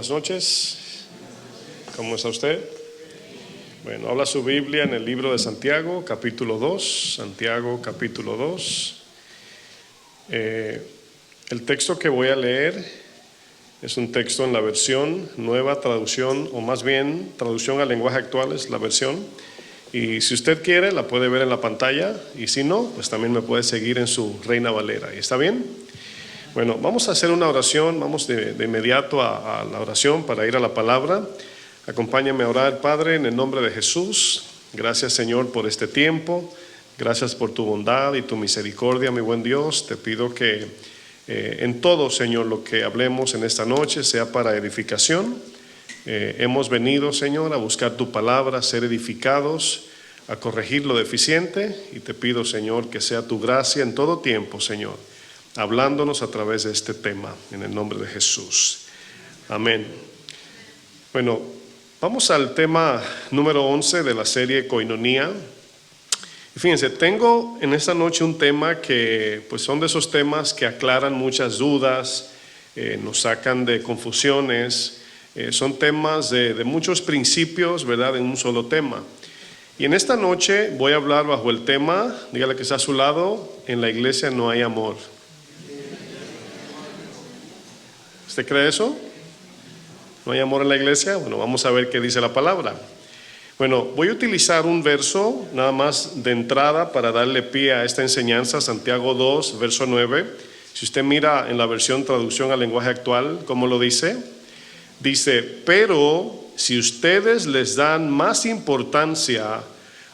buenas noches. ¿Cómo está usted? Bueno, habla su Biblia en el libro de Santiago, capítulo 2. Santiago, capítulo 2. El texto que voy a leer es un texto en la versión nueva traducción, o más bien traducción al lenguaje actual es la versión. Y si usted quiere, la puede ver en la pantalla, y si no, pues también me puede seguir en su Reina Valera. ¿Y está bien? Bueno, vamos a hacer una oración, vamos de inmediato a la oración para ir a la palabra. Acompáñame a orar, Padre, en el nombre de Jesús. Gracias, Señor, por este tiempo. Gracias por tu bondad y tu misericordia, mi buen Dios. Te pido que en todo, Señor, lo que hablemos en esta noche sea para edificación. Hemos venido, Señor, a buscar tu palabra, a ser edificados, a corregir lo deficiente. Y te pido, Señor, que sea tu gracia en todo tiempo, Señor, hablándonos a través de este tema, en el nombre de Jesús. Amén. Bueno, vamos al tema número 11 de la serie Koinonía. Y fíjense, tengo en esta noche un tema que pues son de esos temas que aclaran muchas dudas, nos sacan de confusiones, son temas de muchos principios, ¿verdad?, en un solo tema. Y en esta noche voy a hablar bajo el tema, dígale que está a su lado, en la iglesia no hay amor. ¿Usted cree eso? ¿No hay amor en la iglesia? Bueno, vamos a ver qué dice la palabra. Bueno, voy a utilizar un verso nada más de entrada para darle pie a esta enseñanza, Santiago 2, verso 9. Si usted mira en la versión traducción al lenguaje actual, ¿cómo lo dice? Dice, pero si ustedes les dan más importancia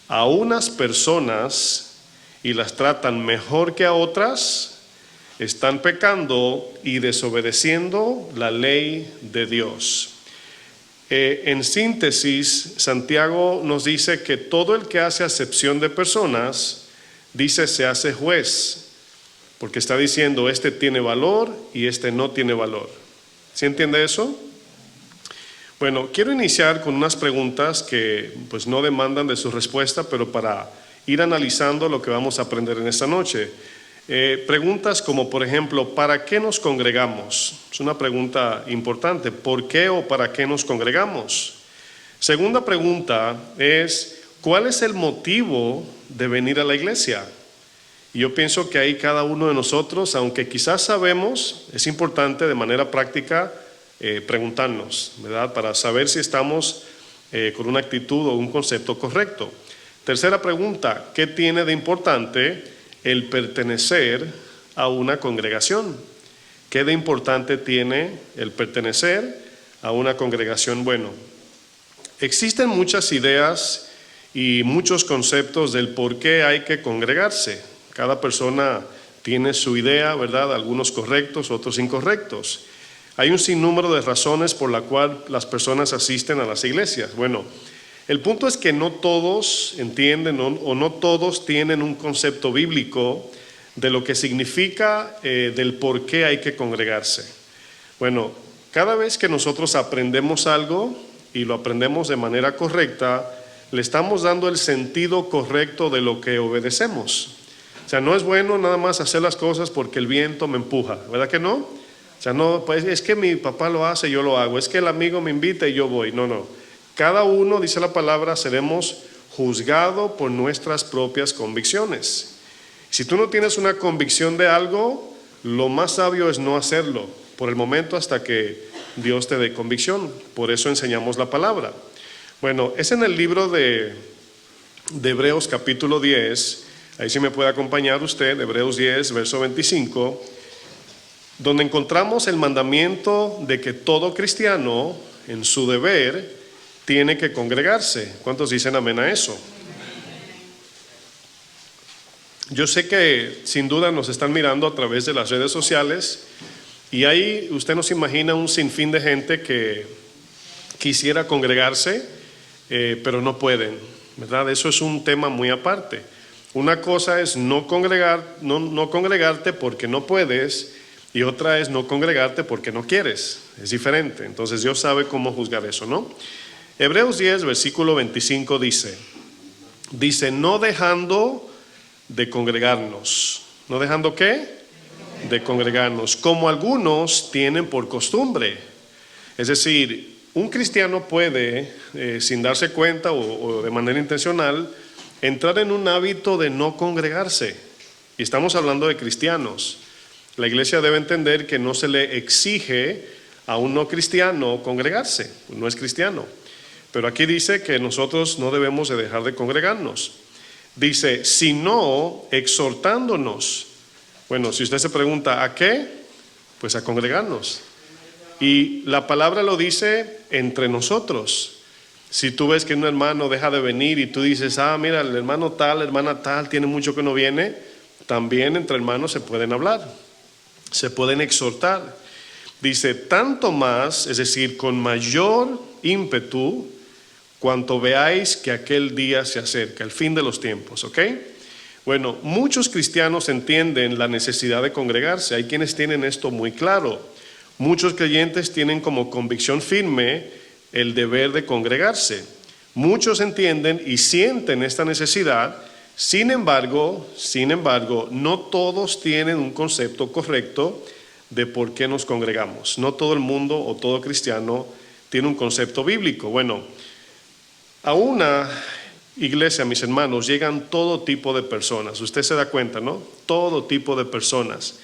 a unas personas y las tratan mejor que a otras, están pecando y desobedeciendo la ley de Dios. En síntesis, Santiago nos dice que todo el que hace acepción de personas, dice, se hace juez, porque está diciendo, este tiene valor y este no tiene valor. ¿Sí entiende eso? Bueno, quiero iniciar con unas preguntas que pues no demandan de su respuesta, pero para ir analizando lo que vamos a aprender en esta noche. Preguntas como, por ejemplo, ¿para qué nos congregamos? Es una pregunta importante. ¿Por qué o para qué nos congregamos? Segunda pregunta es, ¿cuál es el motivo de venir a la iglesia? Y yo pienso que ahí cada uno de nosotros, aunque quizás sabemos, es importante de manera práctica preguntarnos, ¿verdad?, para saber si estamos con una actitud o un concepto correcto. Tercera pregunta, ¿qué tiene de importante el pertenecer a una congregación? ¿Qué de importante tiene el pertenecer a una congregación? Bueno, existen muchas ideas y muchos conceptos del por qué hay que congregarse. Cada persona tiene su idea, ¿verdad? Algunos correctos, otros incorrectos. Hay un sinnúmero de razones por la cual las personas asisten a las iglesias. Bueno, el punto es que no todos entienden o no todos tienen un concepto bíblico de lo que significa del por qué hay que congregarse. Bueno, cada vez que nosotros aprendemos algo y lo aprendemos de manera correcta, le estamos dando el sentido correcto de lo que obedecemos. O sea, no es bueno nada más hacer las cosas porque el viento me empuja, ¿verdad que no? O sea, no, pues es que mi papá lo hace, yo lo hago, es que el amigo me invita y yo voy. No. Cada uno, dice la palabra, seremos juzgados por nuestras propias convicciones. Si tú no tienes una convicción de algo, lo más sabio es no hacerlo por el momento hasta que Dios te dé convicción. Por eso enseñamos la palabra. Bueno, es en el libro de Hebreos capítulo 10, ahí sí me puede acompañar usted, Hebreos 10, verso 25, donde encontramos el mandamiento de que todo cristiano en su deber tiene que congregarse. ¿Cuántos dicen amén a eso? Yo sé que sin duda nos están mirando a través de las redes sociales y ahí usted no se imagina un sinfín de gente que quisiera congregarse, pero no pueden, ¿verdad? Eso es un tema muy aparte. Una cosa es no congregarte porque no puedes, y otra es no congregarte porque no quieres. Es diferente. Entonces Dios sabe cómo juzgar eso, ¿no? Hebreos 10, versículo 25 dice, no dejando de congregarnos. ¿No dejando qué? De congregarnos, como algunos tienen por costumbre, Es decir, un cristiano puede, sin darse cuenta o de manera intencional, entrar en un hábito de no congregarse. Y estamos hablando de cristianos. La iglesia debe entender que no se le exige a un no cristiano congregarse, no es cristiano. Pero aquí dice que nosotros no debemos de dejar de congregarnos. Dice, sino exhortándonos. Bueno, si usted se pregunta, ¿a qué? Pues a congregarnos. Y la palabra lo dice entre nosotros. Si tú ves que un hermano deja de venir y tú dices, mira, el hermano tal, la hermana tal, tiene mucho que no viene, también entre hermanos se pueden hablar, se pueden exhortar. Dice, tanto más, es decir, con mayor ímpetu, cuanto veáis que aquel día se acerca, el fin de los tiempos, ¿ok? Bueno, muchos cristianos entienden la necesidad de congregarse, hay quienes tienen esto muy claro. Muchos creyentes tienen como convicción firme el deber de congregarse. Muchos entienden y sienten esta necesidad, sin embargo, no todos tienen un concepto correcto de por qué nos congregamos. No todo el mundo o todo cristiano tiene un concepto bíblico. Bueno, a una iglesia, mis hermanos, llegan todo tipo de personas. Usted se da cuenta, ¿no? Todo tipo de personas.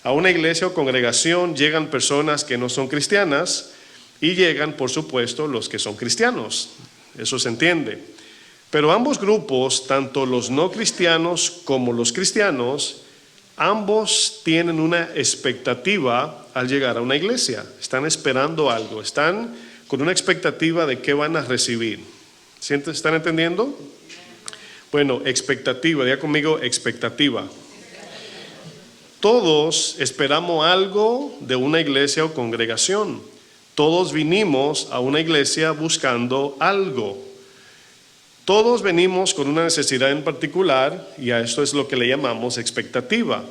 A una iglesia o congregación llegan personas que no son cristianas y llegan, por supuesto, los que son cristianos. Eso se entiende. Pero ambos grupos, tanto los no cristianos como los cristianos, ambos tienen una expectativa al llegar a una iglesia. Están esperando algo, están con una expectativa de qué van a recibir. ¿Están entendiendo? Bueno, expectativa, diga conmigo, expectativa. Todos esperamos algo de una iglesia o congregación. Todos vinimos a una iglesia buscando algo. Todos venimos con una necesidad en particular y a esto es lo que le llamamos expectativa.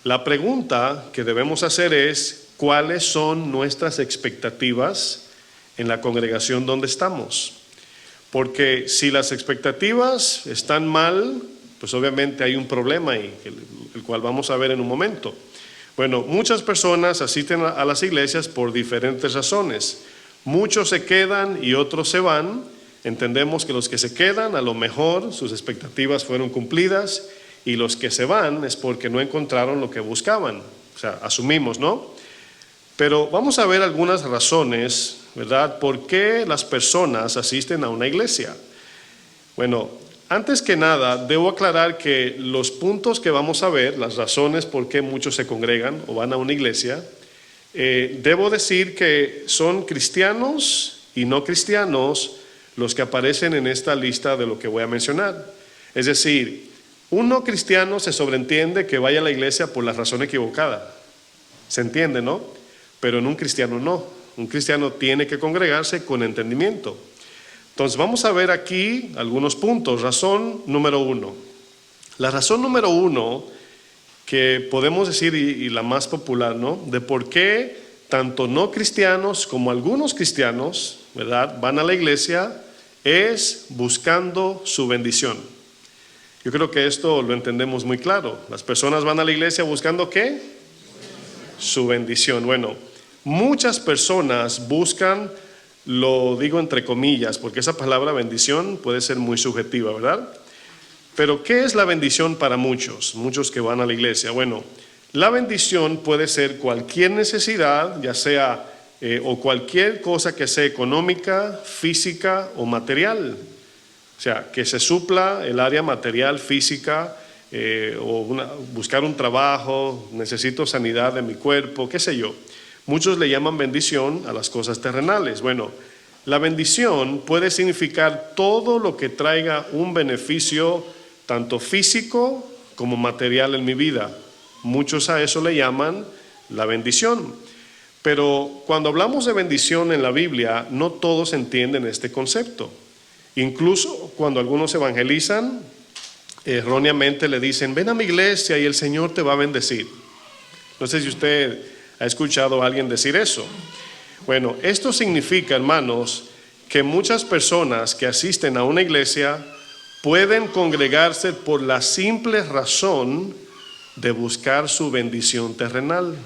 La pregunta que debemos hacer es, ¿cuáles son nuestras expectativas en la congregación donde estamos? Porque si las expectativas están mal, pues obviamente hay un problema ahí, el cual vamos a ver en un momento. Bueno, muchas personas asisten a las iglesias por diferentes razones. Muchos se quedan y otros se van. Entendemos que los que se quedan, a lo mejor sus expectativas fueron cumplidas, y los que se van es porque no encontraron lo que buscaban. O sea, asumimos, ¿no? Pero vamos a ver algunas razones, ¿verdad? ¿Por qué las personas asisten a una iglesia? Bueno, antes que nada, debo aclarar que los puntos que vamos a ver, las razones por qué muchos se congregan o van a una iglesia, debo decir que son cristianos y no cristianos los que aparecen en esta lista de lo que voy a mencionar. Es decir, un no cristiano se sobreentiende que vaya a la iglesia por la razón equivocada. ¿Se entiende, no? Pero en un cristiano no. Un cristiano tiene que congregarse con entendimiento. Entonces vamos a ver aquí algunos puntos. Razón número 1. La razón número 1 que podemos decir, y la más popular, ¿no? De por qué tanto no cristianos como algunos cristianos, ¿verdad?, van a la iglesia, es buscando su bendición. Yo creo que esto lo entendemos muy claro. Las personas van a la iglesia buscando ¿qué? Su bendición. Bueno, muchas personas buscan, lo digo entre comillas, porque esa palabra bendición puede ser muy subjetiva, ¿verdad? Pero ¿qué es la bendición para muchos que van a la iglesia? Bueno, la bendición puede ser cualquier necesidad, ya sea o cualquier cosa que sea económica, física o material. O sea, que se supla el área material, física, buscar un trabajo, necesito sanidad de mi cuerpo, qué sé yo. Muchos le llaman bendición a las cosas terrenales. Bueno, la bendición puede significar todo lo que traiga un beneficio tanto físico como material en mi vida. Muchos a eso le llaman la bendición. Pero cuando hablamos de bendición en la Biblia, no todos entienden este concepto. Incluso cuando algunos evangelizan, erróneamente le dicen, ven a mi iglesia y el Señor te va a bendecir. No sé si usted ha escuchado a alguien decir eso. Bueno, esto significa, hermanos, que muchas personas que asisten a una iglesia pueden congregarse por la simple razón de buscar su bendición terrenal.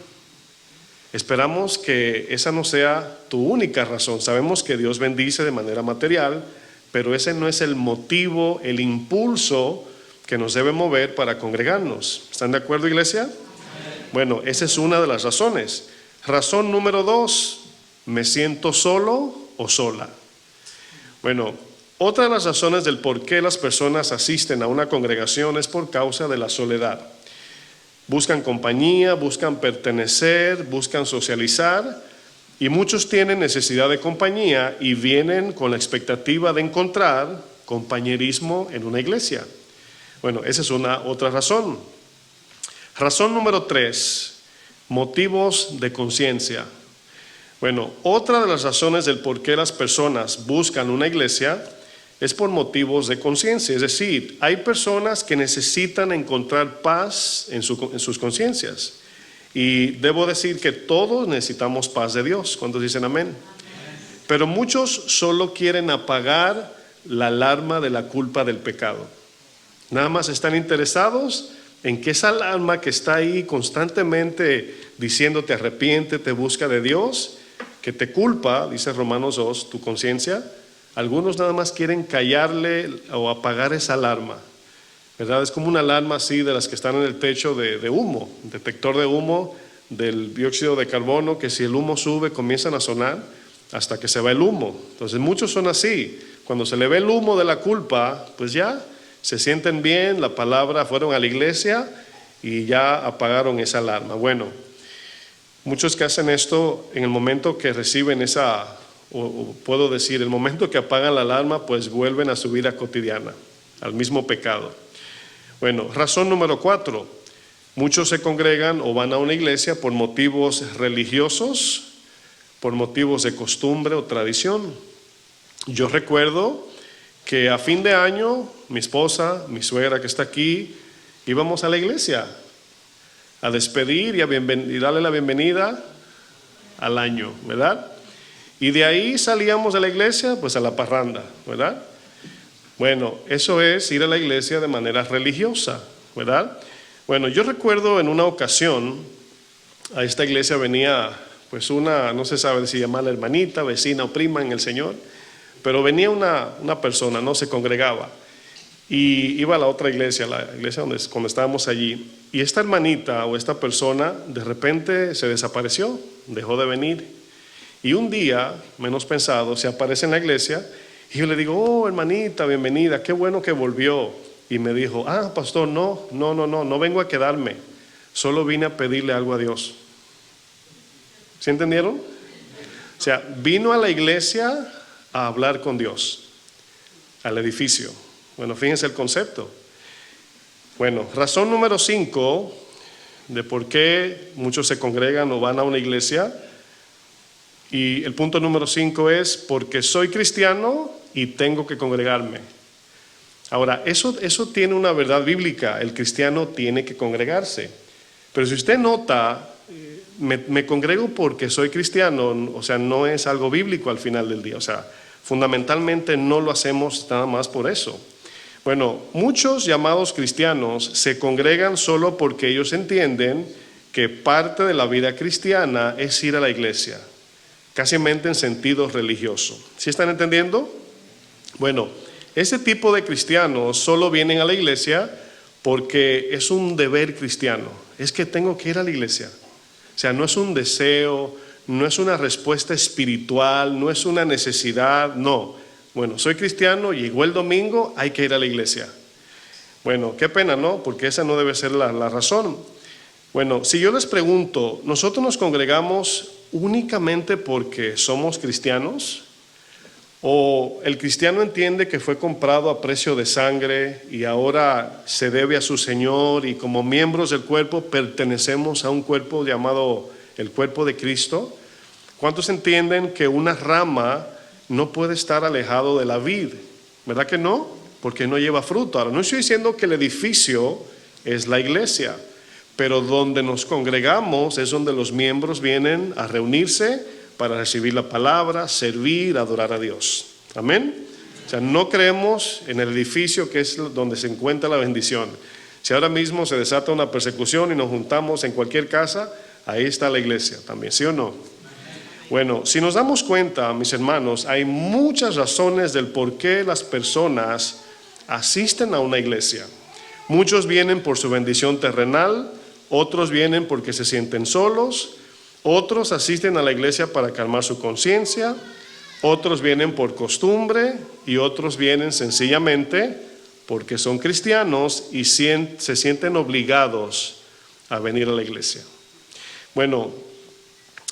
Esperamos que esa no sea tu única razón. Sabemos que Dios bendice de manera material, pero ese no es el motivo, el impulso que nos debe mover para congregarnos. ¿Están de acuerdo, iglesia? Bueno, esa es una de las razones. Razón número 2, me siento solo o sola. Bueno, otra de las razones del por qué las personas asisten a una congregación es por causa de la soledad. Buscan compañía, buscan pertenecer, buscan socializar, y muchos tienen necesidad de compañía y vienen con la expectativa de encontrar compañerismo en una iglesia. Bueno, esa es otra razón. Razón número 3, motivos de conciencia. Bueno, otra de las razones del por qué las personas buscan una iglesia es por motivos de conciencia. Es decir, hay personas que necesitan encontrar paz en sus conciencias. Y debo decir que todos necesitamos paz de Dios. ¿Cuántos dicen amén? Pero muchos solo quieren apagar la alarma de la culpa del pecado. Nada más están interesados en que esa alarma que está ahí constantemente diciéndote arrepiéntete, busca de Dios, que te culpa, dice Romanos 2, tu conciencia. Algunos nada más quieren callarle o apagar esa alarma, ¿verdad? Es como una alarma así de las que están en el techo de humo, detector de humo del dióxido de carbono, que si el humo sube comienzan a sonar hasta que se va el humo. Entonces muchos son así. Cuando se le ve el humo de la culpa, pues ya se sienten bien, la palabra, fueron a la iglesia y ya apagaron esa alarma. Bueno, muchos que hacen esto en el momento que reciben esa, o puedo decir, el momento que apagan la alarma, pues vuelven a su vida cotidiana, al mismo pecado. Bueno, razón número 4, muchos se congregan o van a una iglesia por motivos religiosos, por motivos de costumbre o tradición. Yo recuerdo que a fin de año, mi esposa, mi suegra que está aquí, íbamos a la iglesia a despedir y darle la bienvenida al año, ¿verdad? Y de ahí salíamos de la iglesia, pues a la parranda, ¿verdad? Bueno, eso es ir a la iglesia de manera religiosa, ¿verdad? Bueno, yo recuerdo en una ocasión, a esta iglesia venía pues una, no se sabe si llamarla hermanita, vecina o prima en el Señor, pero venía una persona, no se congregaba, y iba a la otra iglesia, la iglesia cuando estábamos allí, y esta hermanita o esta persona de repente se desapareció, dejó de venir, y un día, menos pensado, se aparece en la iglesia, y yo le digo, oh hermanita, bienvenida, qué bueno que volvió, y me dijo, pastor, no vengo a quedarme, solo vine a pedirle algo a Dios. ¿Sí entendieron? O sea, vino a la iglesia a hablar con Dios, al edificio. Bueno, fíjense el concepto. Bueno, razón número 5 de por qué muchos se congregan o van a una iglesia, y el punto número 5 es porque soy cristiano y tengo que congregarme. Ahora, eso tiene una verdad bíblica, el cristiano tiene que congregarse. Pero si usted nota, me congrego porque soy cristiano, o sea, no es algo bíblico al final del día, o sea, fundamentalmente no lo hacemos nada más por eso. Bueno, muchos llamados cristianos se congregan solo porque ellos entienden que parte de la vida cristiana es ir a la iglesia, casi en sentido religioso. ¿Sí están entendiendo? Bueno, ese tipo de cristianos solo vienen a la iglesia porque es un deber cristiano, es que tengo que ir a la iglesia. O sea, no es un deseo, no es una respuesta espiritual, no es una necesidad, no. Bueno, soy cristiano, llegó el domingo, hay que ir a la iglesia. Bueno, qué pena, ¿no? Porque esa no debe ser la razón. Bueno, si yo les pregunto, ¿nosotros nos congregamos únicamente porque somos cristianos? ¿O el cristiano entiende que fue comprado a precio de sangre y ahora se debe a su Señor y como miembros del cuerpo pertenecemos a un cuerpo llamado el cuerpo de Cristo? ¿Cuántos entienden que una rama no puede estar alejado de la vid? ¿Verdad que no? Porque no lleva fruto. Ahora, no estoy diciendo que el edificio es la iglesia, pero donde nos congregamos es donde los miembros vienen a reunirse para recibir la palabra, servir, adorar a Dios. Amén. O sea, no creemos en el edificio que es donde se encuentra la bendición. Si ahora mismo se desata una persecución y nos juntamos en cualquier casa, ahí está la iglesia también, ¿sí o no? Bueno, si nos damos cuenta, mis hermanos, hay muchas razones del por qué las personas asisten a una iglesia. Muchos vienen por su bendición terrenal, otros vienen porque se sienten solos, otros asisten a la iglesia para calmar su conciencia, otros vienen por costumbre y otros vienen sencillamente porque son cristianos y se sienten obligados a venir a la iglesia. Bueno,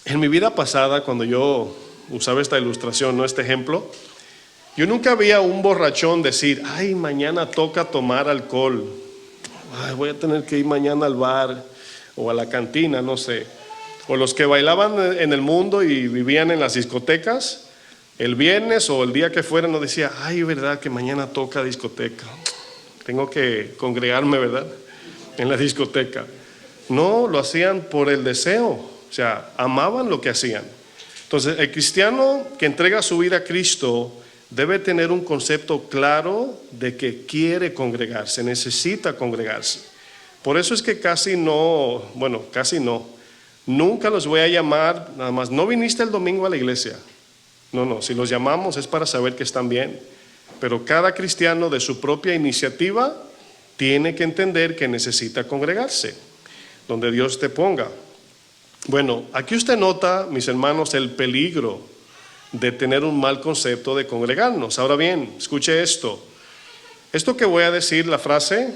en mi vida pasada, cuando yo usaba esta ilustración, ¿no? Este ejemplo, yo nunca veía a un borrachón decir, ay, mañana toca tomar alcohol, ay, voy a tener que ir mañana al bar o a la cantina, no sé. O los que bailaban en el mundo y vivían en las discotecas, el viernes o el día que fuera, no decía, ay, verdad que mañana toca discoteca, tengo que congregarme, ¿verdad?, en la discoteca. No, lo hacían por el deseo, o sea, amaban lo que hacían. Entonces, el cristiano que entrega su vida a Cristo debe tener un concepto claro de que quiere congregarse, necesita congregarse. Por eso es que nunca los voy a llamar, nada más, no viniste el domingo a la iglesia. No, si los llamamos es para saber que están bien. Pero cada cristiano de su propia iniciativa tiene que entender que necesita congregarse, donde Dios te ponga. Bueno, aquí usted nota, mis hermanos, el peligro de tener un mal concepto de congregarnos. Ahora bien, escuche esto. Esto que voy a decir, la frase,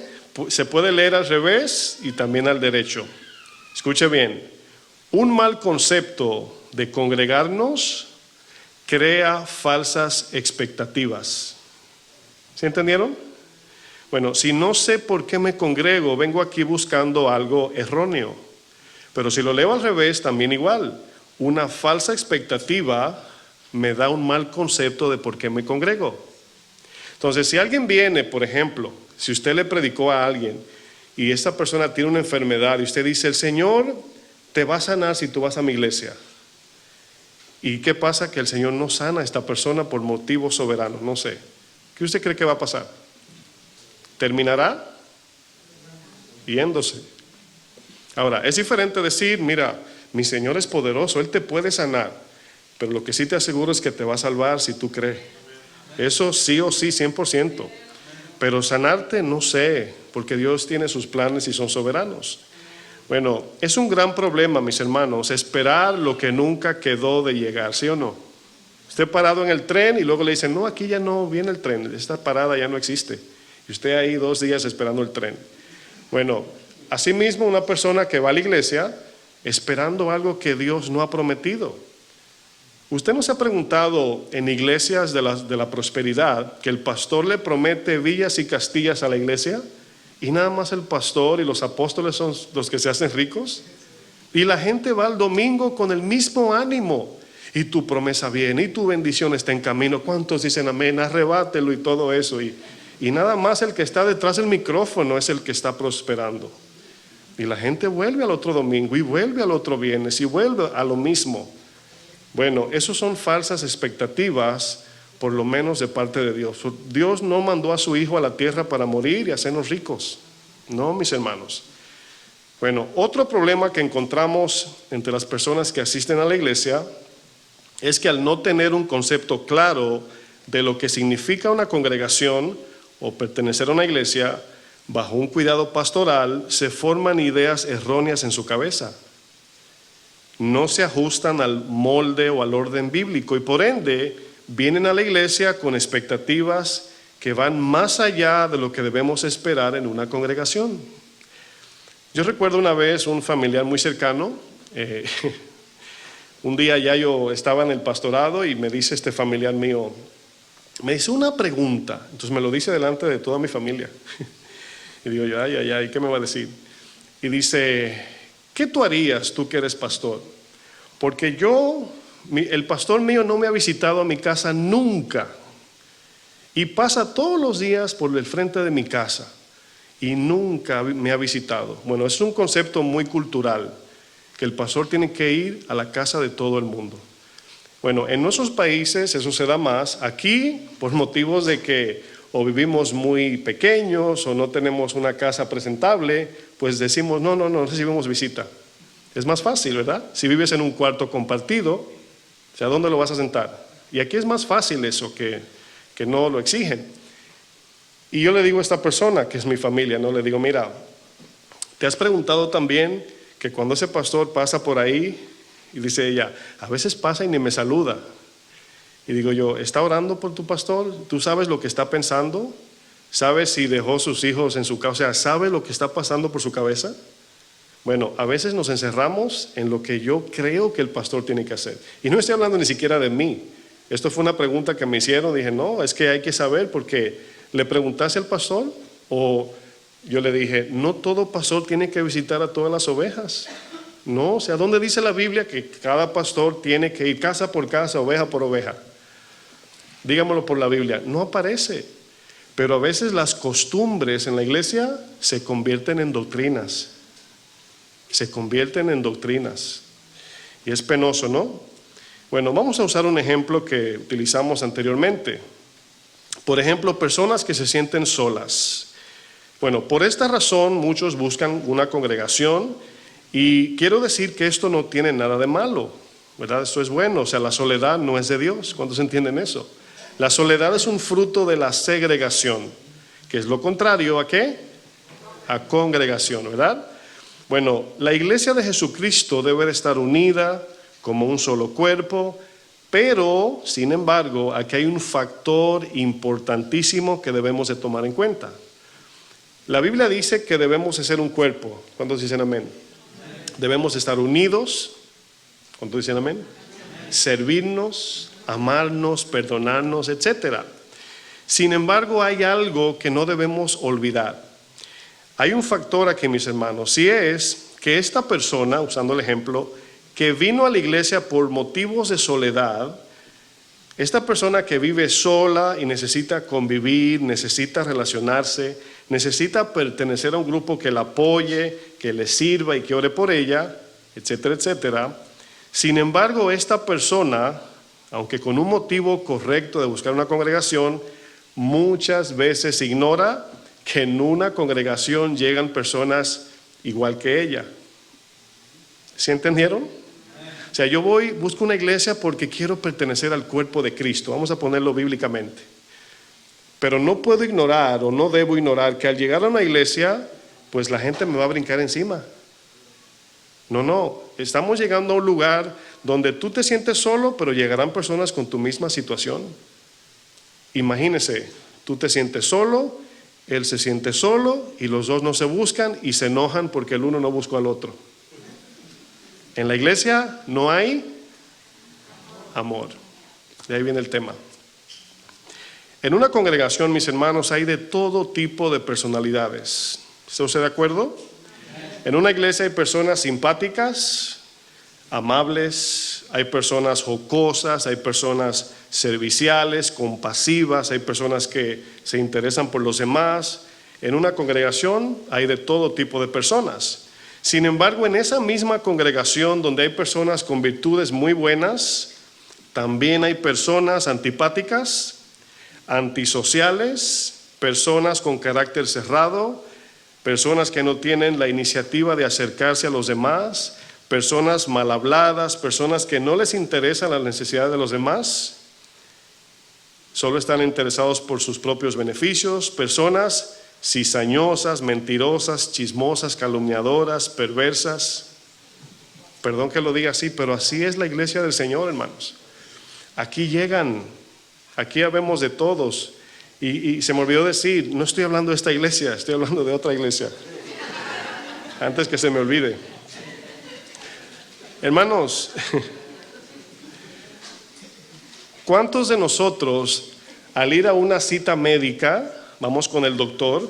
se puede leer al revés y también al derecho. Escuche bien. Un mal concepto de congregarnos crea falsas expectativas. ¿Sí entendieron? Bueno, si no sé por qué me congrego, vengo aquí buscando algo erróneo. Pero si lo leo al revés, también igual. Una falsa expectativa me da un mal concepto de por qué me congrego. Entonces, si alguien viene, por ejemplo, si usted le predicó a alguien y esta persona tiene una enfermedad y usted dice, el Señor te va a sanar si tú vas a mi iglesia. ¿Y qué pasa? Que el Señor no sana a esta persona por motivos soberanos, no sé. ¿Qué usted cree que va a pasar? ¿Terminará? Yéndose. Ahora, es diferente decir, mira, mi Señor es poderoso, Él te puede sanar, pero lo que sí te aseguro es que te va a salvar si tú crees. Eso sí o sí, 100%. Pero sanarte, no sé, porque Dios tiene sus planes y son soberanos. Bueno, es un gran problema, mis hermanos, esperar lo que nunca quedó de llegar, ¿sí o no? Usted parado en el tren y luego le dicen, no, aquí ya no viene el tren, esta parada ya no existe. Y usted ahí 2 días esperando el tren. Bueno, asimismo una persona que va a la iglesia esperando algo que Dios no ha prometido. ¿Usted no se ha preguntado en iglesias de la prosperidad que el pastor le promete villas y castillas a la iglesia y nada más el pastor y los apóstoles son los que se hacen ricos? Y la gente va al domingo con el mismo ánimo y tu promesa viene y tu bendición está en camino. ¿Cuántos dicen amén? Arrebátelo y todo eso. Y nada más el que está detrás del micrófono es el que está prosperando. Y la gente vuelve al otro domingo y vuelve al otro viernes y vuelve a lo mismo. Bueno, esos son falsas expectativas, por lo menos de parte de Dios. Dios no mandó a su Hijo a la tierra para morir y hacernos ricos. No, mis hermanos. Bueno, otro problema que encontramos entre las personas que asisten a la iglesia es que al no tener un concepto claro de lo que significa una congregación o pertenecer a una iglesia, bajo un cuidado pastoral, se forman ideas erróneas en su cabeza. No se ajustan al molde o al orden bíblico y por ende vienen a la iglesia con expectativas que van más allá de lo que debemos esperar en una congregación. Yo recuerdo una vez un familiar muy cercano, un día ya yo estaba en el pastorado y me dice este familiar mío, me dice una pregunta, entonces me lo dice delante de toda mi familia. Y digo yo, ay, ¿qué me va a decir? Y dice, ¿qué tú harías tú que eres pastor? Porque el pastor mío no me ha visitado a mi casa nunca. Y pasa todos los días por el frente de mi casa y nunca me ha visitado. Bueno, es un concepto muy cultural, que el pastor tiene que ir a la casa de todo el mundo. Bueno, en nuestros países eso se da más. Aquí, por motivos de que o vivimos muy pequeños o no tenemos una casa presentable, pues decimos, no recibimos visita. Es más fácil, ¿verdad? Si vives en un cuarto compartido, o sea, ¿dónde lo vas a sentar? Y aquí es más fácil eso, que no lo exigen. Y yo le digo a esta persona, que es mi familia, ¿no? Le digo, mira, ¿te has preguntado también que cuando ese pastor pasa por ahí, y dice ella, a veces pasa y ni me saluda? Y digo yo, ¿está orando por tu pastor? ¿Tú sabes lo que está pensando? ¿Sabes si dejó sus hijos en su casa? O sea, ¿sabe lo que está pasando por su cabeza? Bueno, a veces nos encerramos en lo que yo creo que el pastor tiene que hacer. Y no estoy hablando ni siquiera de mí. Esto fue una pregunta que me hicieron. Dije, no, es que hay que saber porque le preguntaste al pastor o yo le dije, no todo pastor tiene que visitar a todas las ovejas. No, o sea, ¿dónde dice la Biblia que cada pastor tiene que ir casa por casa, oveja por oveja? Dígamelo por la Biblia. No aparece. Pero a veces las costumbres en la iglesia se convierten en doctrinas. Se convierten en doctrinas. Y es penoso, ¿no? Bueno, vamos a usar un ejemplo que utilizamos anteriormente. Por ejemplo, personas que se sienten solas. Bueno, por esta razón muchos buscan una congregación y quiero decir que esto no tiene nada de malo, ¿verdad? Esto es bueno, o sea, la soledad no es de Dios. ¿Cuántos entienden eso? La soledad es un fruto de la segregación, que es lo contrario ¿a qué? A congregación, ¿verdad? Bueno, la iglesia de Jesucristo debe de estar unida como un solo cuerpo, pero, sin embargo, aquí hay un factor importantísimo que debemos de tomar en cuenta. La Biblia dice que debemos de ser un cuerpo. ¿Cuántos dicen amén? Debemos estar unidos. ¿Cuántos dicen amén? Servirnos, amarnos, perdonarnos, etc. Sin embargo, hay algo que no debemos olvidar. Hay un factor aquí, mis hermanos, y es que esta persona, usando el ejemplo, que vino a la iglesia por motivos de soledad, esta persona que vive sola y necesita convivir, necesita relacionarse, necesita pertenecer a un grupo que la apoye, que le sirva y que ore por ella, etcétera, etcétera. Sin embargo, esta persona, aunque con un motivo correcto de buscar una congregación, muchas veces ignora que en una congregación llegan personas igual que ella. ¿Sí entendieron? O sea, yo busco una iglesia porque quiero pertenecer al cuerpo de Cristo. Vamos a ponerlo bíblicamente. Pero no puedo ignorar o no debo ignorar que al llegar a una iglesia, pues la gente me va a brincar encima. No, estamos llegando a un lugar donde tú te sientes solo, pero llegarán personas con tu misma situación. Imagínese, tú te sientes solo, él se siente solo y los dos no se buscan y se enojan porque el uno no buscó al otro. En la iglesia no hay amor. De ahí viene el tema. En una congregación, mis hermanos, hay de todo tipo de personalidades. ¿Está usted de acuerdo? En una iglesia hay personas simpáticas, amables, hay personas jocosas, hay personas serviciales, compasivas, hay personas que se interesan por los demás. En una congregación hay de todo tipo de personas. Sin embargo, en esa misma congregación donde hay personas con virtudes muy buenas, también hay personas antipáticas, antisociales, personas con carácter cerrado, personas que no tienen la iniciativa de acercarse a los demás, personas mal habladas, personas que no les interesa la necesidad de los demás, solo están interesados por sus propios beneficios, personas cizañosas, mentirosas, chismosas, calumniadoras, perversas. Perdón que lo diga así, pero así es la iglesia del Señor, hermanos. Aquí llegan, aquí habemos de todos. Y se me olvidó decir, no estoy hablando de esta iglesia, estoy hablando de otra iglesia. Antes que se me olvide. Hermanos, ¿cuántos de nosotros al ir a una cita médica, vamos con el doctor,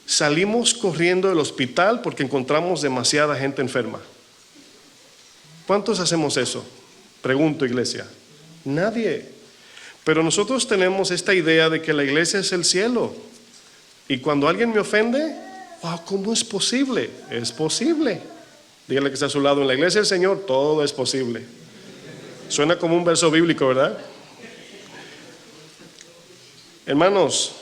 salimos corriendo del hospital porque encontramos demasiada gente enferma? ¿Cuántos hacemos eso? Pregunto, iglesia. Nadie. Pero nosotros tenemos esta idea de que la iglesia es el cielo. Y cuando alguien me ofende, wow, ¿cómo es posible? Es posible. Dígale que está a su lado, en la iglesia del Señor todo es posible. Suena como un verso bíblico, ¿verdad? Hermanos,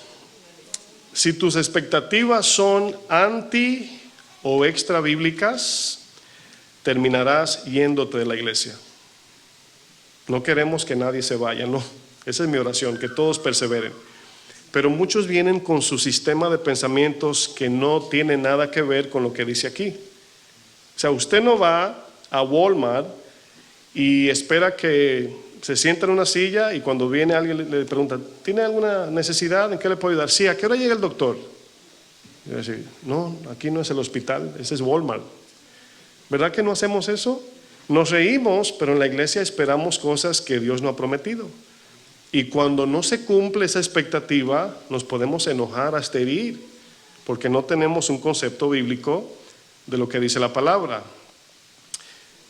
si tus expectativas son anti o extra bíblicas, terminarás yéndote de la iglesia. No queremos que nadie se vaya, no. Esa es mi oración, que todos perseveren. Pero muchos vienen con su sistema de pensamientos que no tiene nada que ver con lo que dice aquí. O sea, usted no va a Walmart y espera que se sienta en una silla y cuando viene alguien le pregunta, ¿tiene alguna necesidad? ¿En qué le puedo ayudar? Sí, ¿a qué hora llega el doctor? Y decir, no, aquí no es el hospital, ese es Walmart. ¿Verdad que no hacemos eso? Nos reímos, pero en la iglesia esperamos cosas que Dios no ha prometido. Y cuando no se cumple esa expectativa, nos podemos enojar hasta herir, porque no tenemos un concepto bíblico de lo que dice la palabra.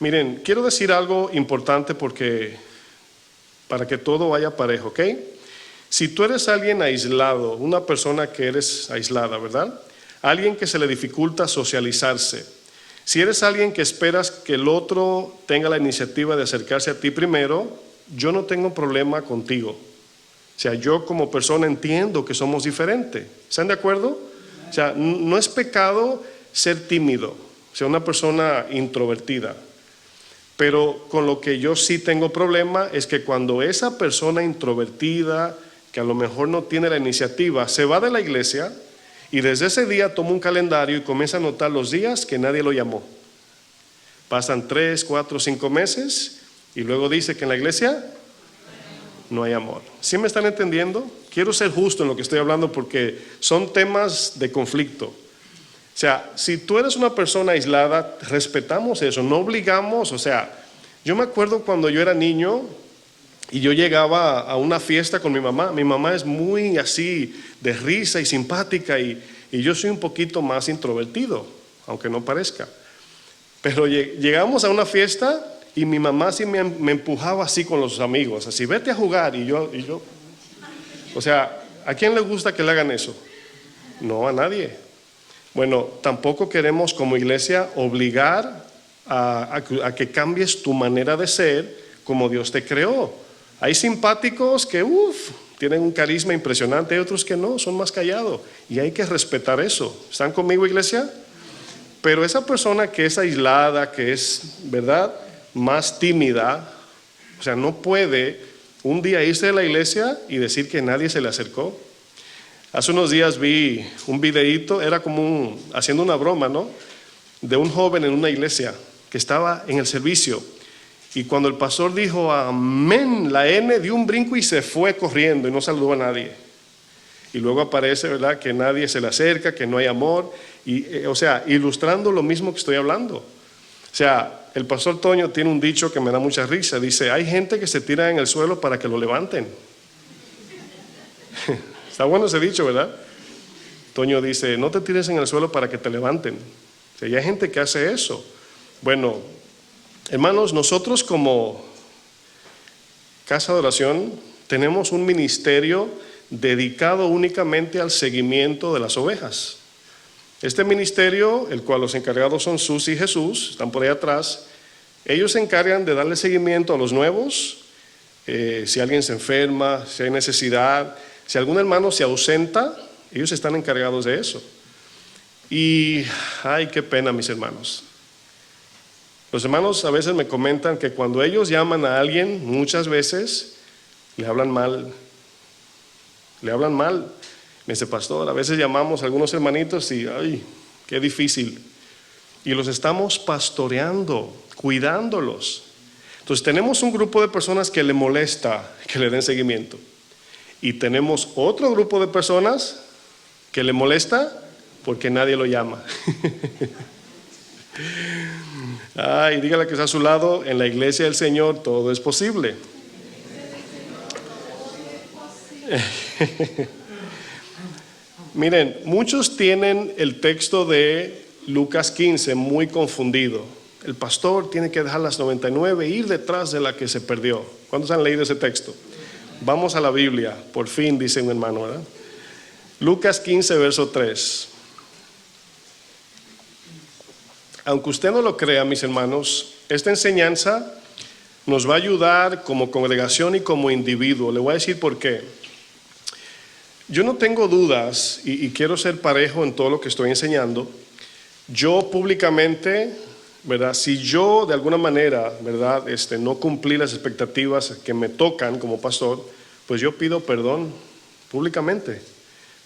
Miren, quiero decir algo importante para que todo vaya parejo, ¿ok? Si tú eres alguien aislado, una persona que eres aislada, ¿verdad? Alguien que se le dificulta socializarse. Si eres alguien que esperas que el otro tenga la iniciativa de acercarse a ti primero, yo no tengo problema contigo. O sea, yo como persona entiendo que somos diferentes. ¿Están de acuerdo? O sea, no es pecado ser tímido, o sea, una persona introvertida. Pero con lo que yo sí tengo problema es que cuando esa persona introvertida, que a lo mejor no tiene la iniciativa, se va de la iglesia y desde ese día toma un calendario y comienza a anotar los días que nadie lo llamó. Pasan 3, 4, 5 meses y luego dice que en la iglesia no hay amor. ¿Sí me están entendiendo? Quiero ser justo en lo que estoy hablando porque son temas de conflicto. O sea, si tú eres una persona aislada, respetamos eso, no obligamos. O sea, yo me acuerdo cuando yo era niño y yo llegaba a una fiesta con mi mamá. Mi mamá es muy así de risa y simpática y yo soy un poquito más introvertido, aunque no parezca. Pero llegamos a una fiesta y mi mamá sí me empujaba así con los amigos, así, vete a jugar. Y yo, o sea, ¿a quién le gusta que le hagan eso? No, a nadie. Bueno, tampoco queremos como iglesia obligar a que cambies tu manera de ser como Dios te creó. Hay simpáticos que, tienen un carisma impresionante, hay otros que no, son más callados. Y hay que respetar eso. ¿Están conmigo, iglesia? Pero esa persona que es aislada, que es, ¿verdad?, más tímida, o sea, no puede un día irse de la iglesia y decir que nadie se le acercó. Hace unos días vi un videíto, era como haciendo una broma, ¿no?, de un joven en una iglesia que estaba en el servicio y cuando el pastor dijo amén, la N dio un brinco y se fue corriendo y no saludó a nadie. Y luego aparece, ¿verdad?, que nadie se le acerca, que no hay amor, y, o sea, ilustrando lo mismo que estoy hablando. O sea, el pastor Toño tiene un dicho que me da mucha risa, dice, hay gente que se tira en el suelo para que lo levanten. Está bueno ese dicho, ¿verdad? Toño dice, no te tires en el suelo para que te levanten. O sea, y hay gente que hace eso. Bueno, hermanos, nosotros como Casa de Oración tenemos un ministerio dedicado únicamente al seguimiento de las ovejas. Este ministerio, el cual los encargados son Sus y Jesús, están por ahí atrás, ellos se encargan de darle seguimiento a los nuevos, si alguien se enferma, si hay necesidad, si algún hermano se ausenta, ellos están encargados de eso. Y, ay, qué pena, mis hermanos. Los hermanos a veces me comentan que cuando ellos llaman a alguien, muchas veces le hablan mal. Le hablan mal. Me dice, pastor, a veces llamamos a algunos hermanitos y, ay, qué difícil. Y los estamos pastoreando, cuidándolos. Entonces tenemos un grupo de personas que le molesta que le den seguimiento. Y tenemos otro grupo de personas que le molesta porque nadie lo llama. Ay, dígale que está a su lado, en la iglesia del Señor todo es posible. Miren, muchos tienen el texto de Lucas 15 muy confundido. El pastor tiene que dejar las 99 e ir detrás de la que se perdió. ¿Cuántos han leído ese texto? Vamos a la Biblia, por fin, dice un hermano, ¿verdad? Lucas 15, verso 3. Aunque usted no lo crea, mis hermanos, esta enseñanza nos va a ayudar como congregación y como individuo. Le voy a decir por qué. Yo no tengo dudas y quiero ser parejo en todo lo que estoy enseñando. Yo públicamente ¿verdad? Si yo de alguna manera, ¿verdad? No cumplí las expectativas que me tocan como pastor, pues yo pido perdón públicamente.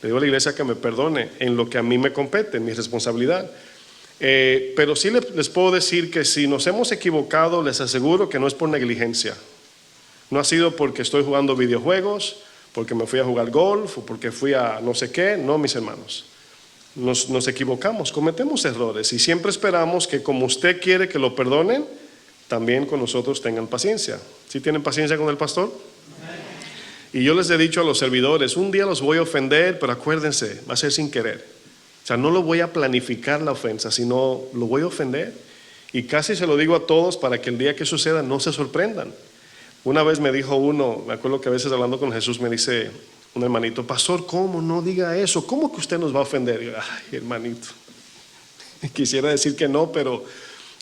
Le digo a la iglesia que me perdone en lo que a mí me compete, en mi responsabilidad. Pero sí les puedo decir que si nos hemos equivocado, les aseguro que no es por negligencia. No ha sido porque estoy jugando videojuegos, porque me fui a jugar golf o porque fui a no sé qué. No, mis hermanos. Nos equivocamos, cometemos errores y siempre esperamos que como usted quiere que lo perdonen, también con nosotros tengan paciencia. ¿Sí tienen paciencia con el pastor? Y yo les he dicho a los servidores, un día los voy a ofender, pero acuérdense, va a ser sin querer. O sea, no lo voy a planificar la ofensa, sino lo voy a ofender. Y casi se lo digo a todos para que el día que suceda no se sorprendan. Una vez me dijo uno, me acuerdo que a veces hablando con Jesús me dice un hermanito, pastor, ¿cómo? No diga eso, ¿cómo que usted nos va a ofender? Y yo, ay, hermanito, quisiera decir que no, pero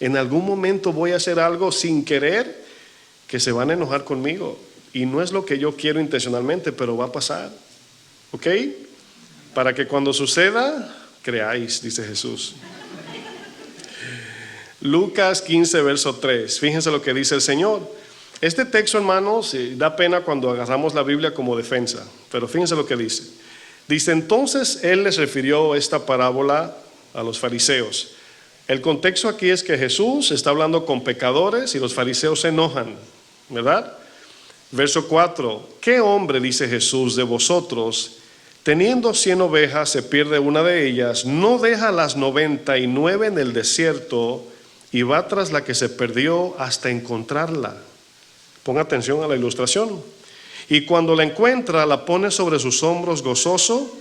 en algún momento voy a hacer algo sin querer que se van a enojar conmigo. Y no es lo que yo quiero intencionalmente, pero va a pasar. ¿Ok? Para que cuando suceda, creáis, dice Jesús. Lucas 15, verso 3. Fíjense lo que dice el Señor. Este texto, hermanos, da pena cuando agarramos la Biblia como defensa. Pero fíjense lo que dice. Dice, entonces Él les refirió esta parábola a los fariseos. El contexto aquí es que Jesús está hablando con pecadores y los fariseos se enojan, ¿verdad? Verso 4, ¿qué hombre, dice Jesús, de vosotros, teniendo 100 ovejas, se pierde una de ellas, no deja las 99 en el desierto y va tras la que se perdió hasta encontrarla? Ponga atención a la ilustración. Y cuando la encuentra, la pone sobre sus hombros gozoso,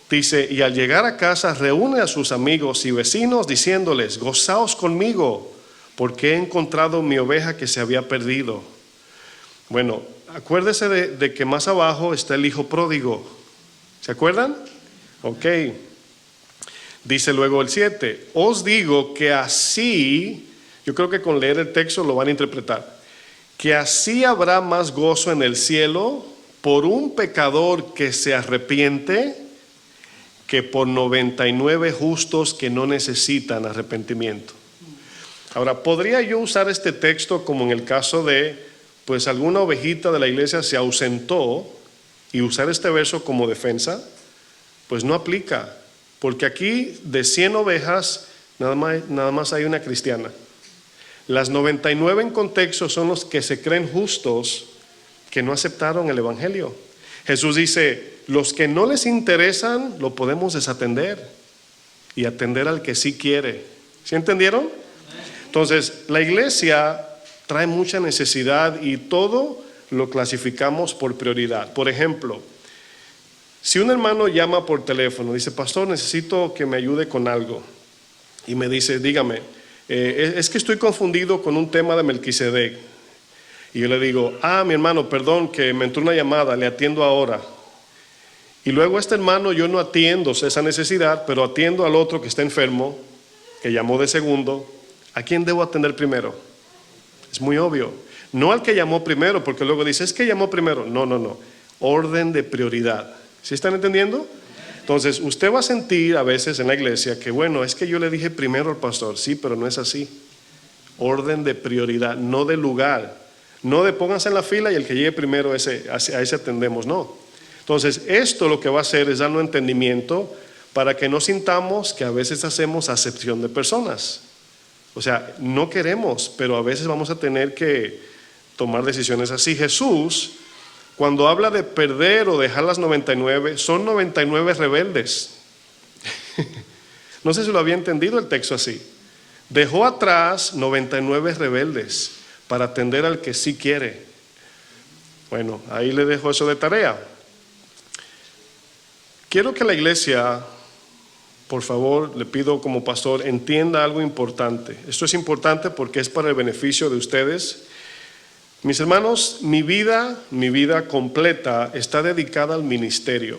dice, y al llegar a casa reúne a sus amigos y vecinos diciéndoles, gozaos conmigo, porque he encontrado mi oveja que se había perdido. Bueno, acuérdese de que más abajo está el hijo pródigo. ¿Se acuerdan? Ok. Dice luego el 7, os digo que así, yo creo que con leer el texto lo van a interpretar, que así habrá más gozo en el cielo por un pecador que se arrepiente que por 99 justos que no necesitan arrepentimiento. Ahora, ¿podría yo usar este texto como en el caso de, pues alguna ovejita de la iglesia se ausentó y usar este verso como defensa? Pues no aplica, porque aquí de 100 ovejas nada más hay una cristiana. Las 99 en contexto son los que se creen justos que no aceptaron el evangelio. Jesús dice, los que no les interesan lo podemos desatender y atender al que sí quiere. ¿Sí entendieron? Entonces, la iglesia trae mucha necesidad y todo lo clasificamos por prioridad. Por ejemplo, si un hermano llama por teléfono, dice, pastor, necesito que me ayude con algo. Y me dice, dígame, es que estoy confundido con un tema de Melquisedec. Y yo le digo, mi hermano, perdón, que me entró una llamada, le atiendo ahora. Y luego este hermano yo no atiendo esa necesidad, pero atiendo al otro que está enfermo, que llamó de segundo. ¿A quién debo atender primero? Es muy obvio. No al que llamó primero, porque luego dice, es que llamó primero. No. Orden de prioridad. ¿Sí están entendiendo? Entonces, usted va a sentir a veces en la iglesia que, bueno, es que yo le dije primero al pastor. Sí, pero no es así. Orden de prioridad, no de lugar. No de pónganse en la fila y el que llegue primero, a ese atendemos, no. Entonces, esto lo que va a hacer es darnos entendimiento para que no sintamos que a veces hacemos acepción de personas. O sea, no queremos, pero a veces vamos a tener que tomar decisiones así. Jesús, cuando habla de perder o dejar las 99, son 99 rebeldes. No sé si lo había entendido el texto así. Dejó atrás 99 rebeldes para atender al que sí quiere. Bueno, ahí le dejo eso de tarea. Quiero que la iglesia, por favor, le pido como pastor, entienda algo importante. Esto es importante porque es para el beneficio de ustedes. Mis hermanos, mi vida completa está dedicada al ministerio.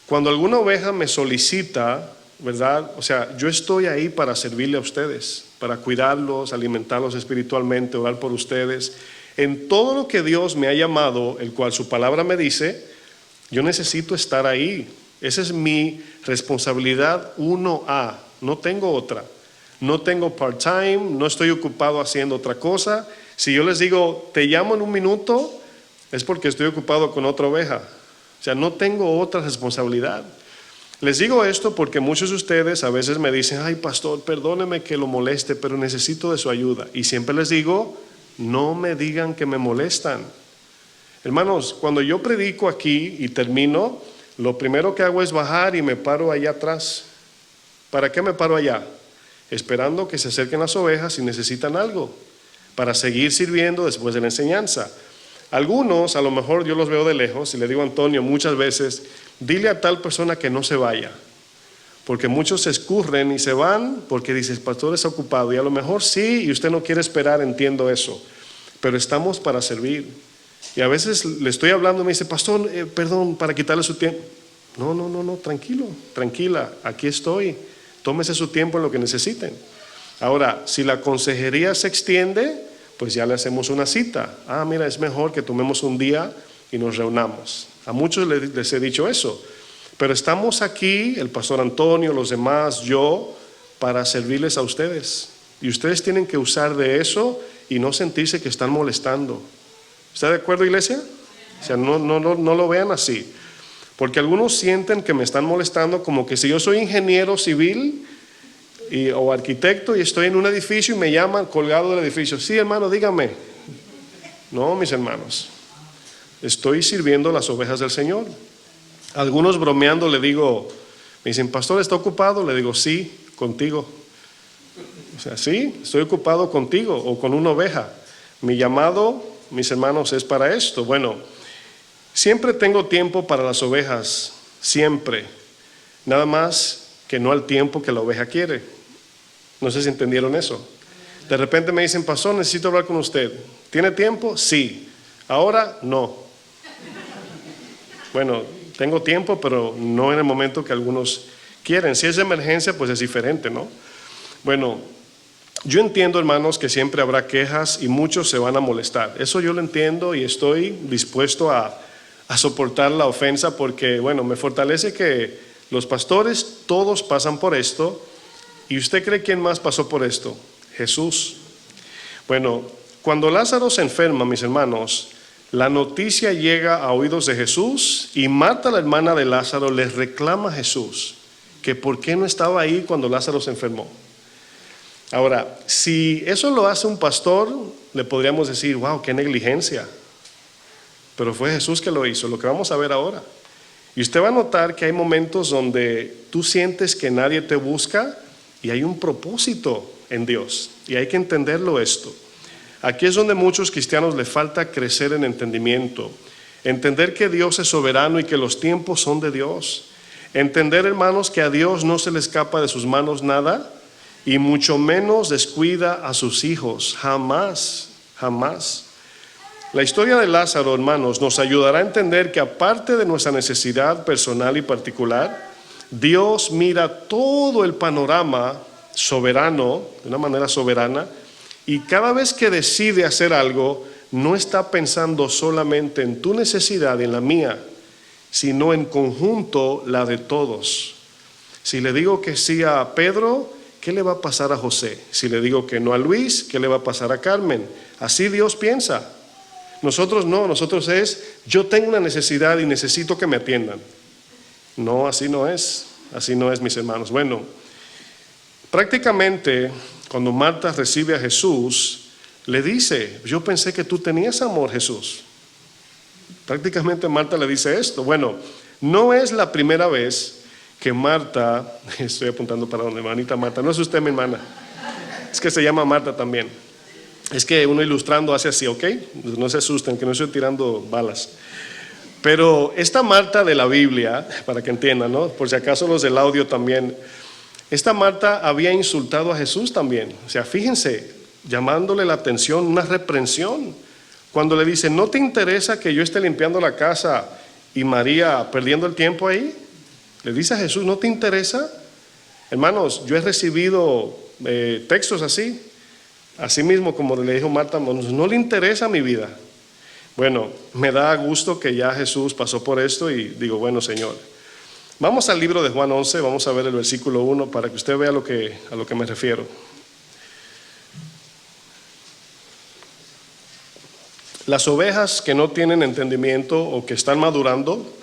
Cuando alguna oveja me solicita, ¿verdad? O sea, yo estoy ahí para servirle a ustedes, para cuidarlos, alimentarlos espiritualmente, orar por ustedes. En todo lo que Dios me ha llamado, el cual su palabra me dice, yo necesito estar ahí. Esa es mi responsabilidad 1A, no tengo otra. no tengo part-time, no estoy ocupado haciendo otra cosa. Si yo les digo, te llamo en un minuto, es porque estoy ocupado con otra oveja. O sea, no tengo otra responsabilidad. Les digo esto porque muchos de ustedes a veces me dicen, ay pastor, perdóneme que lo moleste, pero necesito de su ayuda. Y siempre les digo, no me digan que me molestan. Hermanos, cuando yo predico aquí y termino, lo primero que hago es bajar y me paro allá atrás. ¿Para qué me paro allá? Esperando que se acerquen las ovejas si necesitan algo, para seguir sirviendo después de la enseñanza. Algunos, a lo mejor yo los veo de lejos y le digo a Antonio muchas veces, dile a tal persona que no se vaya, porque muchos se escurren y se van porque dice, el pastor está ocupado, y a lo mejor sí, y usted no quiere esperar, entiendo eso, pero estamos para servir. Y a veces le estoy hablando y me dice, pastor, perdón, para quitarle su tiempo. No, tranquilo, tranquila, aquí estoy, tómese su tiempo en lo que necesiten. Ahora, si la consejería se extiende, pues ya le hacemos una cita. Mira, es mejor que tomemos un día y nos reunamos. A muchos les he dicho eso, pero estamos aquí, el pastor Antonio, los demás, yo, para servirles a ustedes. Y ustedes tienen que usar de eso y no sentirse que están molestando. ¿Está de acuerdo, iglesia? O sea, no lo vean así. Porque algunos sienten que me están molestando como que si yo soy ingeniero civil o arquitecto y estoy en un edificio y me llaman colgado del edificio. Sí, hermano, dígame. No, mis hermanos. Estoy sirviendo las ovejas del Señor. Algunos bromeando le digo, me dicen, pastor, ¿está ocupado? Le digo, sí, contigo. O sea, sí, estoy ocupado contigo o con una oveja. Mi llamado, mis hermanos, es para esto. Bueno, siempre tengo tiempo para las ovejas, siempre. Nada más que no al tiempo que la oveja quiere. No sé si entendieron eso. De repente me dicen, pastor, necesito hablar con usted. ¿Tiene tiempo? Sí. Ahora, no. Bueno, tengo tiempo, pero no en el momento que algunos quieren. Si es de emergencia, pues es diferente, ¿no? Bueno, yo entiendo, hermanos, que siempre habrá quejas y muchos se van a molestar. Eso yo lo entiendo y estoy dispuesto a soportar la ofensa porque, bueno, me fortalece que los pastores todos pasan por esto. ¿Y usted cree quién más pasó por esto? Jesús. Bueno, cuando Lázaro se enferma, mis hermanos, la noticia llega a oídos de Jesús y Marta, la hermana de Lázaro, le reclama a Jesús que por qué no estaba ahí cuando Lázaro se enfermó. Ahora, si eso lo hace un pastor, le podríamos decir, wow, qué negligencia. Pero fue Jesús que lo hizo, lo que vamos a ver ahora. Y usted va a notar que hay momentos donde tú sientes que nadie te busca y hay un propósito en Dios. Y hay que entenderlo esto. Aquí es donde muchos cristianos les falta crecer en entendimiento. Entender que Dios es soberano y que los tiempos son de Dios. Entender, hermanos, que a Dios no se le escapa de sus manos nada y mucho menos descuida a sus hijos. Jamás, jamás. La historia de Lázaro, hermanos, nos ayudará a entender que aparte de nuestra necesidad personal y particular, Dios mira todo el panorama soberano, de una manera soberana, y cada vez que decide hacer algo, no está pensando solamente en tu necesidad y en la mía, sino en conjunto la de todos. Si le digo que sí a Pedro, ¿qué le va a pasar a José? Si le digo que no a Luis, ¿qué le va a pasar a Carmen? Así Dios piensa. Nosotros no, nosotros es, yo tengo una necesidad y necesito que me atiendan. No, así no es, mis hermanos. Bueno, prácticamente cuando Marta recibe a Jesús, le dice, yo pensé que tú tenías amor, Jesús. Prácticamente Marta le dice esto. Bueno, no es la primera vez que Marta, estoy apuntando para donde, hermanita Marta, no es usted mi hermana, es que se llama Marta también. Es que uno ilustrando hace así, ¿ok? No se asusten, que no estoy tirando balas. Pero esta Marta de la Biblia, para que entiendan, ¿no? Por si acaso los del audio también, esta Marta había insultado a Jesús también. O sea, fíjense, llamándole la atención, una reprensión. Cuando le dice, ¿no te interesa que yo esté limpiando la casa y María perdiendo el tiempo ahí? Le dice a Jesús, ¿no te interesa? Hermanos, yo he recibido textos así. Así mismo, como le dijo Marta, no le interesa mi vida. Bueno, me da gusto que ya Jesús pasó por esto y digo, bueno, Señor. Vamos al libro de Juan 11, vamos a ver el versículo 1 para que usted vea a lo que me refiero. Las ovejas que no tienen entendimiento o que están madurando,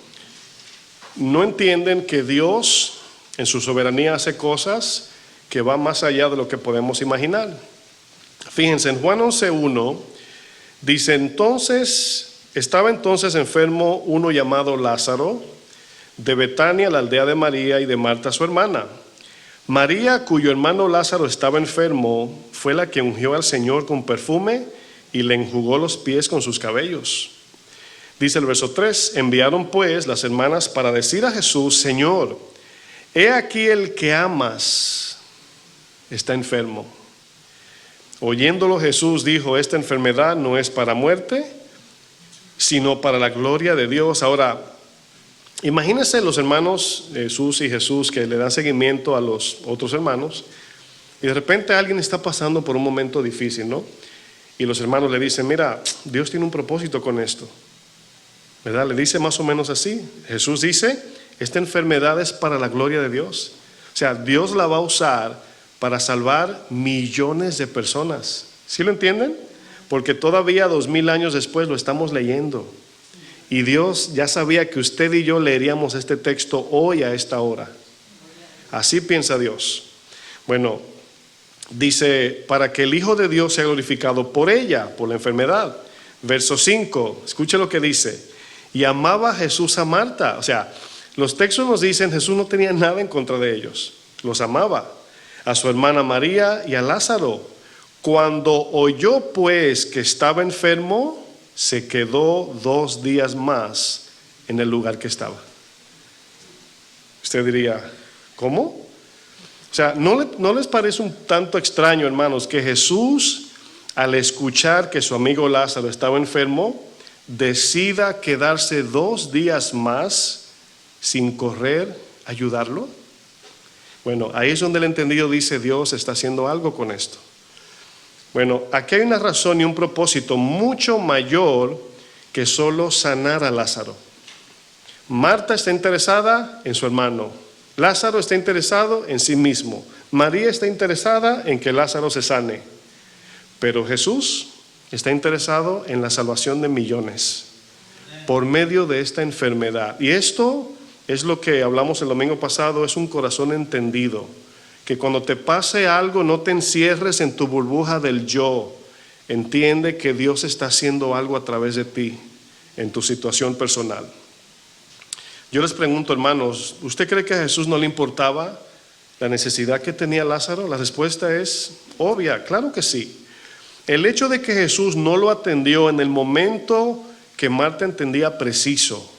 no entienden que Dios en su soberanía hace cosas que van más allá de lo que podemos imaginar. Fíjense, en Juan 11:1 dice, estaba entonces enfermo uno llamado Lázaro, de Betania, la aldea de María y de Marta su hermana. María, cuyo hermano Lázaro estaba enfermo, fue la que ungió al Señor con perfume y le enjugó los pies con sus cabellos. Dice el verso 3, enviaron pues las hermanas para decir a Jesús, Señor, he aquí el que amas está enfermo. Oyéndolo Jesús dijo, esta enfermedad no es para muerte, sino para la gloria de Dios. Ahora, imagínense los hermanos Jesús y Jesús que le dan seguimiento a los otros hermanos y de repente alguien está pasando por un momento difícil, ¿no? Y los hermanos le dicen, mira, Dios tiene un propósito con esto, ¿verdad? Le dice más o menos así. Jesús dice, esta enfermedad es para la gloria de Dios. O sea, Dios la va a usar para salvar millones de personas. ¿Sí lo entienden? Porque todavía 2000 años después lo estamos leyendo. Y Dios ya sabía que usted y yo leeríamos este texto hoy a esta hora. Así piensa Dios. Bueno, dice, para que el Hijo de Dios sea glorificado por ella, por la enfermedad. Verso 5, escuche lo que dice. Y amaba Jesús a Marta. O sea, los textos nos dicen, Jesús no tenía nada en contra de ellos. Los amaba. A su hermana María y a Lázaro. Cuando oyó pues que estaba enfermo, se quedó 2 días más en el lugar que estaba. Usted diría, ¿cómo? O sea, ¿no les parece un tanto extraño, hermanos, que Jesús, al escuchar que su amigo Lázaro estaba enfermo, decida quedarse 2 días más sin correr a ayudarlo? Bueno, ahí es donde el entendido dice, Dios está haciendo algo con esto. Bueno, aquí hay una razón y un propósito mucho mayor que solo sanar a Lázaro. Marta está interesada en su hermano. Lázaro está interesado en sí mismo. María está interesada en que Lázaro se sane. Pero Jesús está interesado en la salvación de millones por medio de esta enfermedad. Y esto es lo que hablamos el domingo pasado, es un corazón entendido. Que cuando te pase algo no te encierres en tu burbuja del yo. Entiende que Dios está haciendo algo a través de ti en tu situación personal. Yo les pregunto, hermanos, ¿usted cree que a Jesús no le importaba la necesidad que tenía Lázaro? La respuesta es obvia, claro que sí. El hecho de que Jesús no lo atendió en el momento que Marta entendía preciso,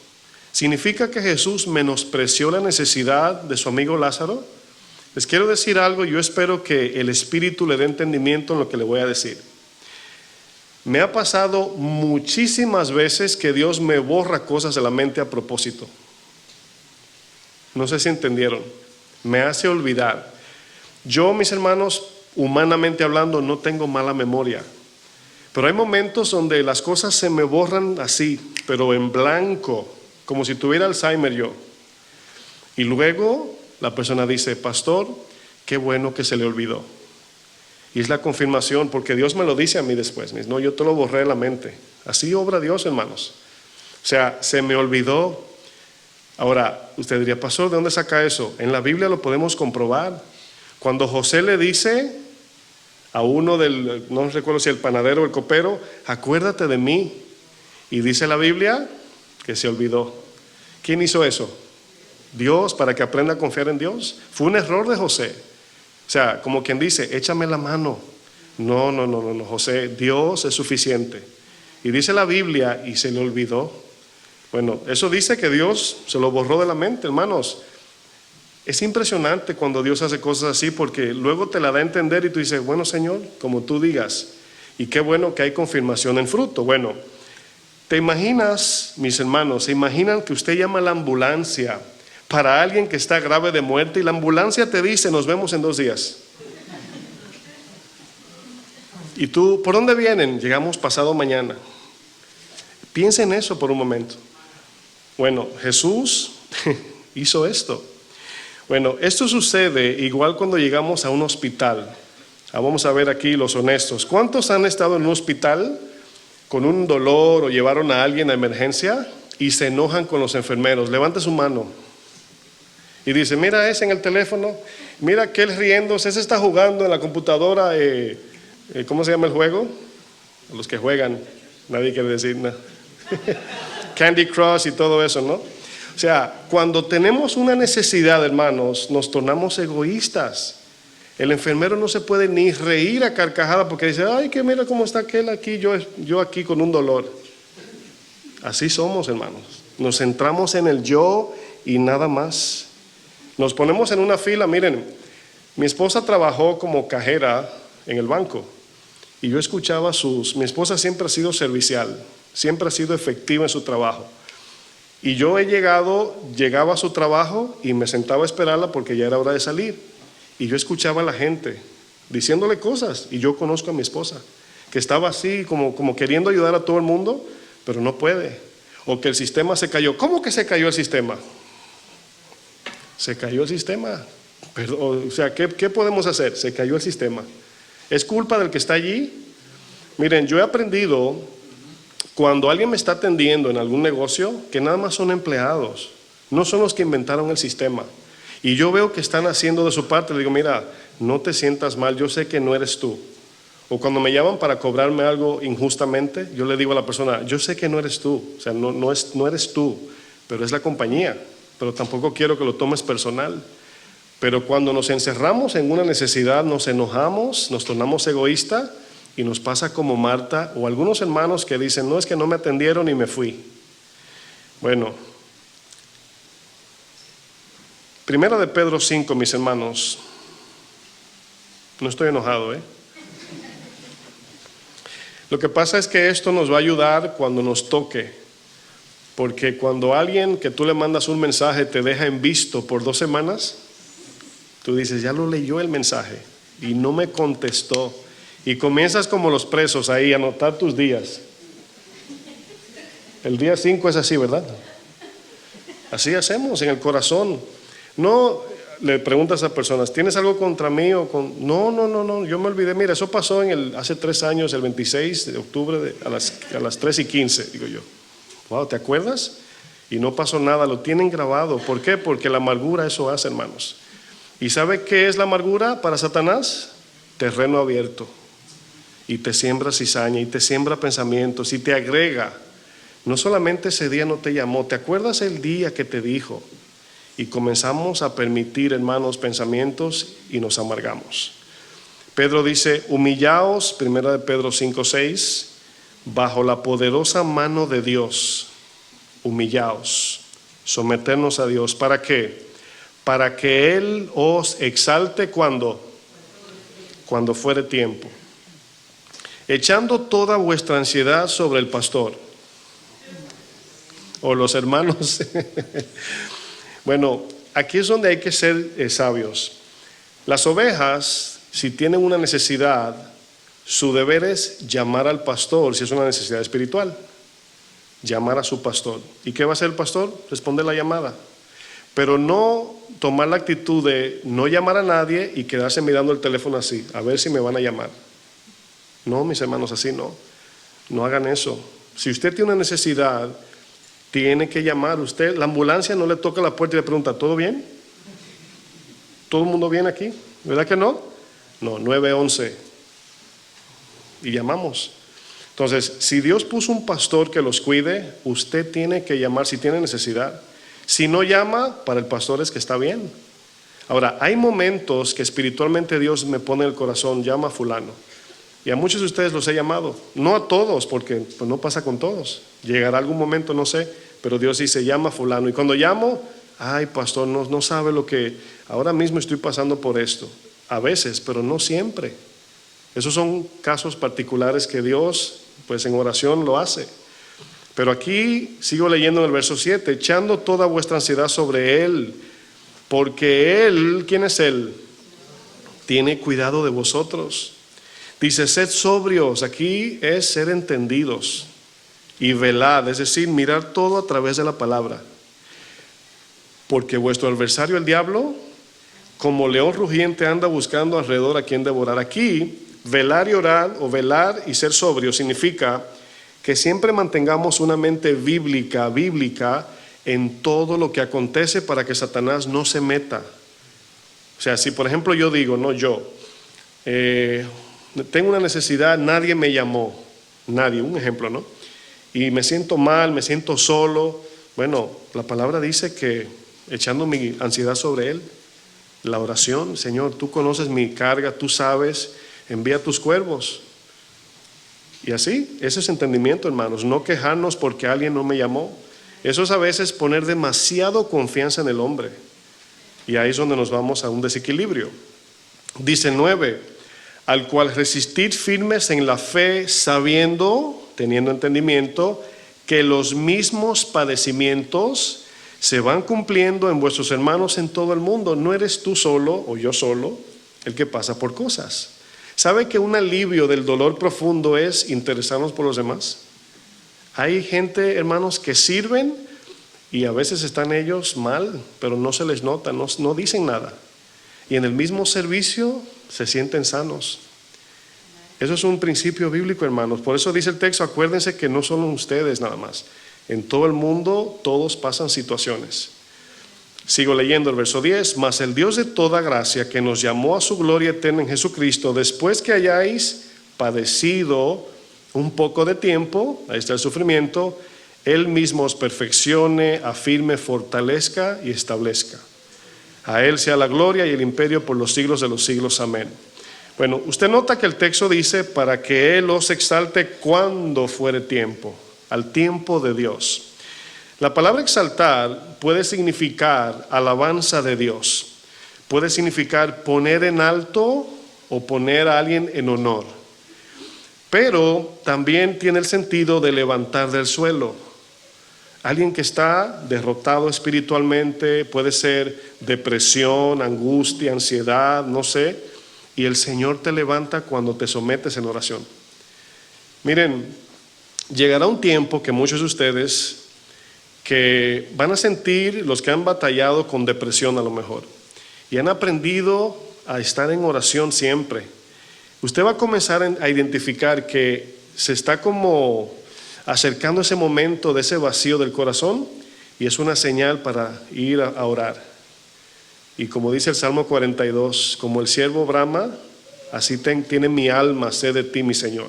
¿significa que Jesús menospreció la necesidad de su amigo Lázaro? Les quiero decir algo, yo espero que el Espíritu le dé entendimiento en lo que le voy a decir. Me ha pasado muchísimas veces que Dios me borra cosas de la mente a propósito. No sé si entendieron. Me hace olvidar. Yo, mis hermanos, humanamente hablando, no tengo mala memoria. Pero hay momentos donde las cosas se me borran así, pero en blanco, como si tuviera Alzheimer yo. Y luego la persona dice, pastor, qué bueno que se le olvidó. Y es la confirmación, porque Dios me lo dice a mí después. No, yo te lo borré de la mente. Así obra Dios, hermanos. O sea, se me olvidó. Ahora, usted diría, pastor, ¿de dónde saca eso? En la Biblia lo podemos comprobar. Cuando José le dice a uno no recuerdo si el panadero o el copero, acuérdate de mí. Y dice la Biblia que se olvidó. ¿Quién hizo eso? Dios, para que aprenda a confiar en Dios. Fue un error de José. O sea, como quien dice, échame la mano. No, José, Dios es suficiente. Y dice la Biblia, y se le olvidó. Bueno, eso dice que Dios se lo borró de la mente, hermanos. Es impresionante cuando Dios hace cosas así, porque luego te la da a entender y tú dices, bueno, Señor, como tú digas. Y qué bueno que hay confirmación en fruto. Bueno, ¿te imaginas, mis hermanos, se imaginan que usted llama a la ambulancia para alguien que está grave de muerte y la ambulancia te dice, nos vemos en 2 días? Y tú, ¿por dónde vienen? Llegamos pasado mañana. Piensa en eso por un momento. Bueno, Jesús hizo esto. Bueno, esto sucede igual cuando llegamos a un hospital. Vamos a ver aquí los honestos. ¿Cuántos han estado en un hospital con un dolor o llevaron a alguien a emergencia y se enojan con los enfermeros? Levante su mano. Y dice, mira ese en el teléfono, mira aquel riéndose, ese está jugando en la computadora, ¿cómo se llama el juego? Los que juegan, nadie quiere decir nada. Candy Crush y todo eso, ¿no? O sea, cuando tenemos una necesidad, hermanos, nos tornamos egoístas. El enfermero no se puede ni reír a carcajada porque dice, ay, que mira cómo está aquel aquí, yo aquí con un dolor. Así somos, hermanos. Nos centramos en el yo y nada más. Nos ponemos en una fila. Miren, mi esposa trabajó como cajera en el banco y yo escuchaba mi esposa siempre ha sido servicial, siempre ha sido efectiva en su trabajo. Y yo llegaba a su trabajo y me sentaba a esperarla porque ya era hora de salir. Y yo escuchaba a la gente diciéndole cosas. Y yo conozco a mi esposa, que estaba así como queriendo ayudar a todo el mundo, pero no puede. O que el sistema se cayó. ¿Cómo que se cayó el sistema? Se cayó el sistema. O sea, ¿qué podemos hacer? Se cayó el sistema. ¿Es culpa del que está allí? Miren, yo he aprendido, cuando alguien me está atendiendo en algún negocio, que nada más son empleados, no son los que inventaron el sistema. Y yo veo que están haciendo de su parte, le digo, mira, no te sientas mal, yo sé que no eres tú. O cuando me llaman para cobrarme algo injustamente, yo le digo a la persona, yo sé que no eres tú, o sea, no eres tú, pero es la compañía, pero tampoco quiero que lo tomes personal. Pero cuando nos encerramos en una necesidad, nos enojamos, nos tornamos egoístas, y nos pasa como Marta o algunos hermanos que dicen, no, es que no me atendieron y me fui. Bueno, Primera de Pedro 5, mis hermanos. No estoy enojado, Lo que pasa es que esto nos va a ayudar cuando nos toque. Porque cuando alguien que tú le mandas un mensaje te deja en visto por 2 semanas, tú dices, ya lo leyó el mensaje y no me contestó. Y comienzas como los presos ahí a anotar tus días. El día 5 es así, ¿verdad? Así hacemos en el corazón. No le preguntas a personas, ¿tienes algo contra mí? No, yo me olvidé. Mira, eso pasó hace 3 años, el 26 de octubre a las 3:15, digo yo. Wow, ¿te acuerdas? Y no pasó nada, lo tienen grabado. ¿Por qué? Porque la amargura eso hace, hermanos. ¿Y sabe qué es la amargura para Satanás? Terreno abierto. Y te siembra cizaña, y te siembra pensamientos, y te agrega. No solamente ese día no te llamó, ¿te acuerdas el día que te dijo? Y comenzamos a permitir, hermanos, pensamientos y nos amargamos. Pedro dice, humillaos, 1 de Pedro 5:6, bajo la poderosa mano de Dios, humillaos, someternos a Dios. ¿Para qué? Para que Él os exalte cuando fuere tiempo. Echando toda vuestra ansiedad sobre el pastor o los hermanos. Bueno, aquí es donde hay que ser sabios. Las ovejas, si tienen una necesidad, su deber es llamar al pastor, si es una necesidad espiritual, llamar a su pastor. ¿Y qué va a hacer el pastor? Responder la llamada. Pero no tomar la actitud de no llamar a nadie y quedarse mirando el teléfono así, a ver si me van a llamar. No, mis hermanos, así no hagan eso. Si usted tiene una necesidad, tiene que llamar. Usted, la ambulancia no le toca la puerta y le pregunta, ¿todo bien? ¿Todo el mundo bien aquí? ¿Verdad que no? No, 911. Y llamamos. Entonces, si Dios puso un pastor que los cuide, usted tiene que llamar si tiene necesidad. Si no llama, para el pastor es que está bien. Ahora, hay momentos que espiritualmente Dios me pone en el corazón, llama a fulano. Y a muchos de ustedes los he llamado, no a todos, porque pues, no pasa con todos. Llegará algún momento, no sé, pero Dios dice, llama a fulano. Y cuando llamo, ay pastor, no sabe lo que, ahora mismo estoy pasando por esto. A veces, pero no siempre. Esos son casos particulares que Dios, pues en oración lo hace. Pero aquí, sigo leyendo en el verso 7, echando toda vuestra ansiedad sobre Él, porque Él, ¿quién es Él? Tiene cuidado de vosotros. Dice, sed sobrios, aquí es ser entendidos y velad, es decir, mirar todo a través de la palabra. Porque vuestro adversario el diablo, como león rugiente, anda buscando alrededor a quien devorar. Aquí, velar y orar, o velar y ser sobrio, significa que siempre mantengamos una mente bíblica en todo lo que acontece para que Satanás no se meta. O sea, si por ejemplo yo digo, tengo una necesidad, nadie me llamó, nadie, un ejemplo, ¿no? Y me siento mal, me siento solo. Bueno, la palabra dice que echando mi ansiedad sobre Él, la oración, Señor, tú conoces mi carga, tú sabes, envía tus cuervos. Y así, ese es entendimiento, hermanos, no quejarnos porque alguien no me llamó. Eso es a veces poner demasiado confianza en el hombre. Y ahí es donde nos vamos a un desequilibrio. Dice 9, al cual resistid firmes en la fe, sabiendo, teniendo entendimiento, que los mismos padecimientos se van cumpliendo en vuestros hermanos en todo el mundo. No eres tú solo o yo solo el que pasa por cosas. ¿Sabe que un alivio del dolor profundo es interesarnos por los demás? Hay gente, hermanos, que sirven y a veces están ellos mal, pero no se les nota, no dicen nada. Y en el mismo servicio se sienten sanos. Eso es un principio bíblico, hermanos. Por eso dice el texto, acuérdense que no son ustedes nada más. En todo el mundo todos pasan situaciones. Sigo leyendo el verso 10. Mas el Dios de toda gracia, que nos llamó a su gloria eterna en Jesucristo, después que hayáis padecido un poco de tiempo, ahí está el sufrimiento, Él mismo os perfeccione, afirme, fortalezca y establezca. A Él sea la gloria y el imperio por los siglos de los siglos. Amén. Bueno, usted nota que el texto dice, para que Él os exalte cuando fuere tiempo, al tiempo de Dios. La palabra exaltar puede significar alabanza de Dios, puede significar poner en alto o poner a alguien en honor, pero también tiene el sentido de levantar del suelo. Alguien que está derrotado espiritualmente, puede ser depresión, angustia, ansiedad, no sé, y el Señor te levanta cuando te sometes en oración. Miren, llegará un tiempo que muchos de ustedes que van a sentir, los que han batallado con depresión a lo mejor, y han aprendido a estar en oración siempre, usted va a comenzar a identificar que se está como acercando ese momento de ese vacío del corazón, y es una señal para ir a orar. Y como dice el Salmo 42, como el siervo brama, así tiene mi alma sed de ti, mi Señor.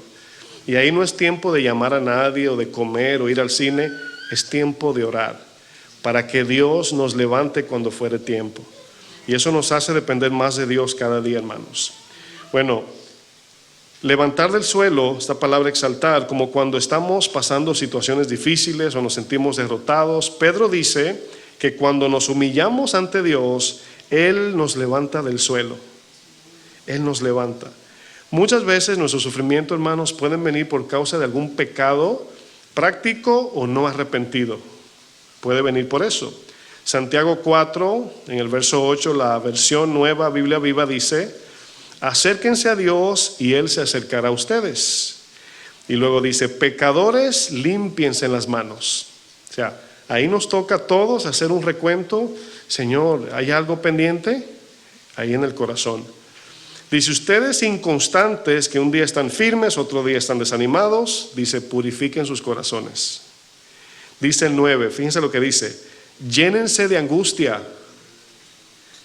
Y ahí no es tiempo de llamar a nadie o de comer o ir al cine, es tiempo de orar, para que Dios nos levante cuando fuere tiempo. Y eso nos hace depender más de Dios cada día, hermanos. Bueno, levantar del suelo, esta palabra exaltar, como cuando estamos pasando situaciones difíciles o nos sentimos derrotados. Pedro dice que cuando nos humillamos ante Dios, Él nos levanta del suelo. Él nos levanta. Muchas veces nuestro sufrimiento, hermanos, pueden venir por causa de algún pecado práctico o no arrepentido. Puede venir por eso. Santiago 4, en el verso 8, la versión nueva, Biblia Viva, dice: acérquense a Dios y Él se acercará a ustedes. Y luego dice: pecadores, límpiense las manos. O sea, ahí nos toca a todos hacer un recuento. Señor, ¿hay algo pendiente? Ahí en el corazón. Dice: ustedes inconstantes, que un día están firmes, otro día están desanimados, dice: purifiquen sus corazones. Dice el 9, fíjense lo que dice: llénense de angustia.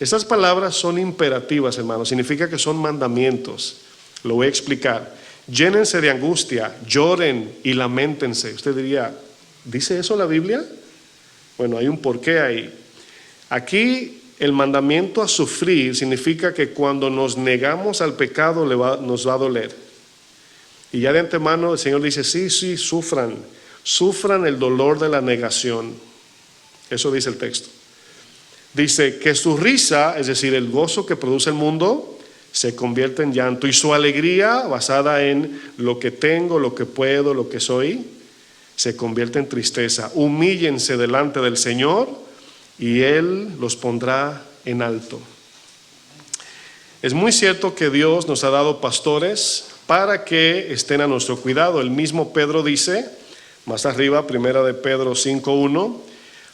Estas palabras son imperativas, hermanos, significa que son mandamientos. Lo voy a explicar. Llénense de angustia, lloren y lamentense. Usted diría, ¿dice eso la Biblia? Bueno, hay un porqué ahí. Aquí el mandamiento a sufrir significa que cuando nos negamos al pecado nos va a doler. Y ya de antemano el Señor dice: sí, sufran el dolor de la negación. Eso dice el texto. Dice que su risa, es decir, el gozo que produce el mundo, se convierte en llanto, y su alegría, basada en lo que tengo, lo que puedo, lo que soy, se convierte en tristeza. Humíllense delante del Señor y Él los pondrá en alto. Es muy cierto que Dios nos ha dado pastores para que estén a nuestro cuidado. El mismo Pedro dice, más arriba, 1 de Pedro 5:1,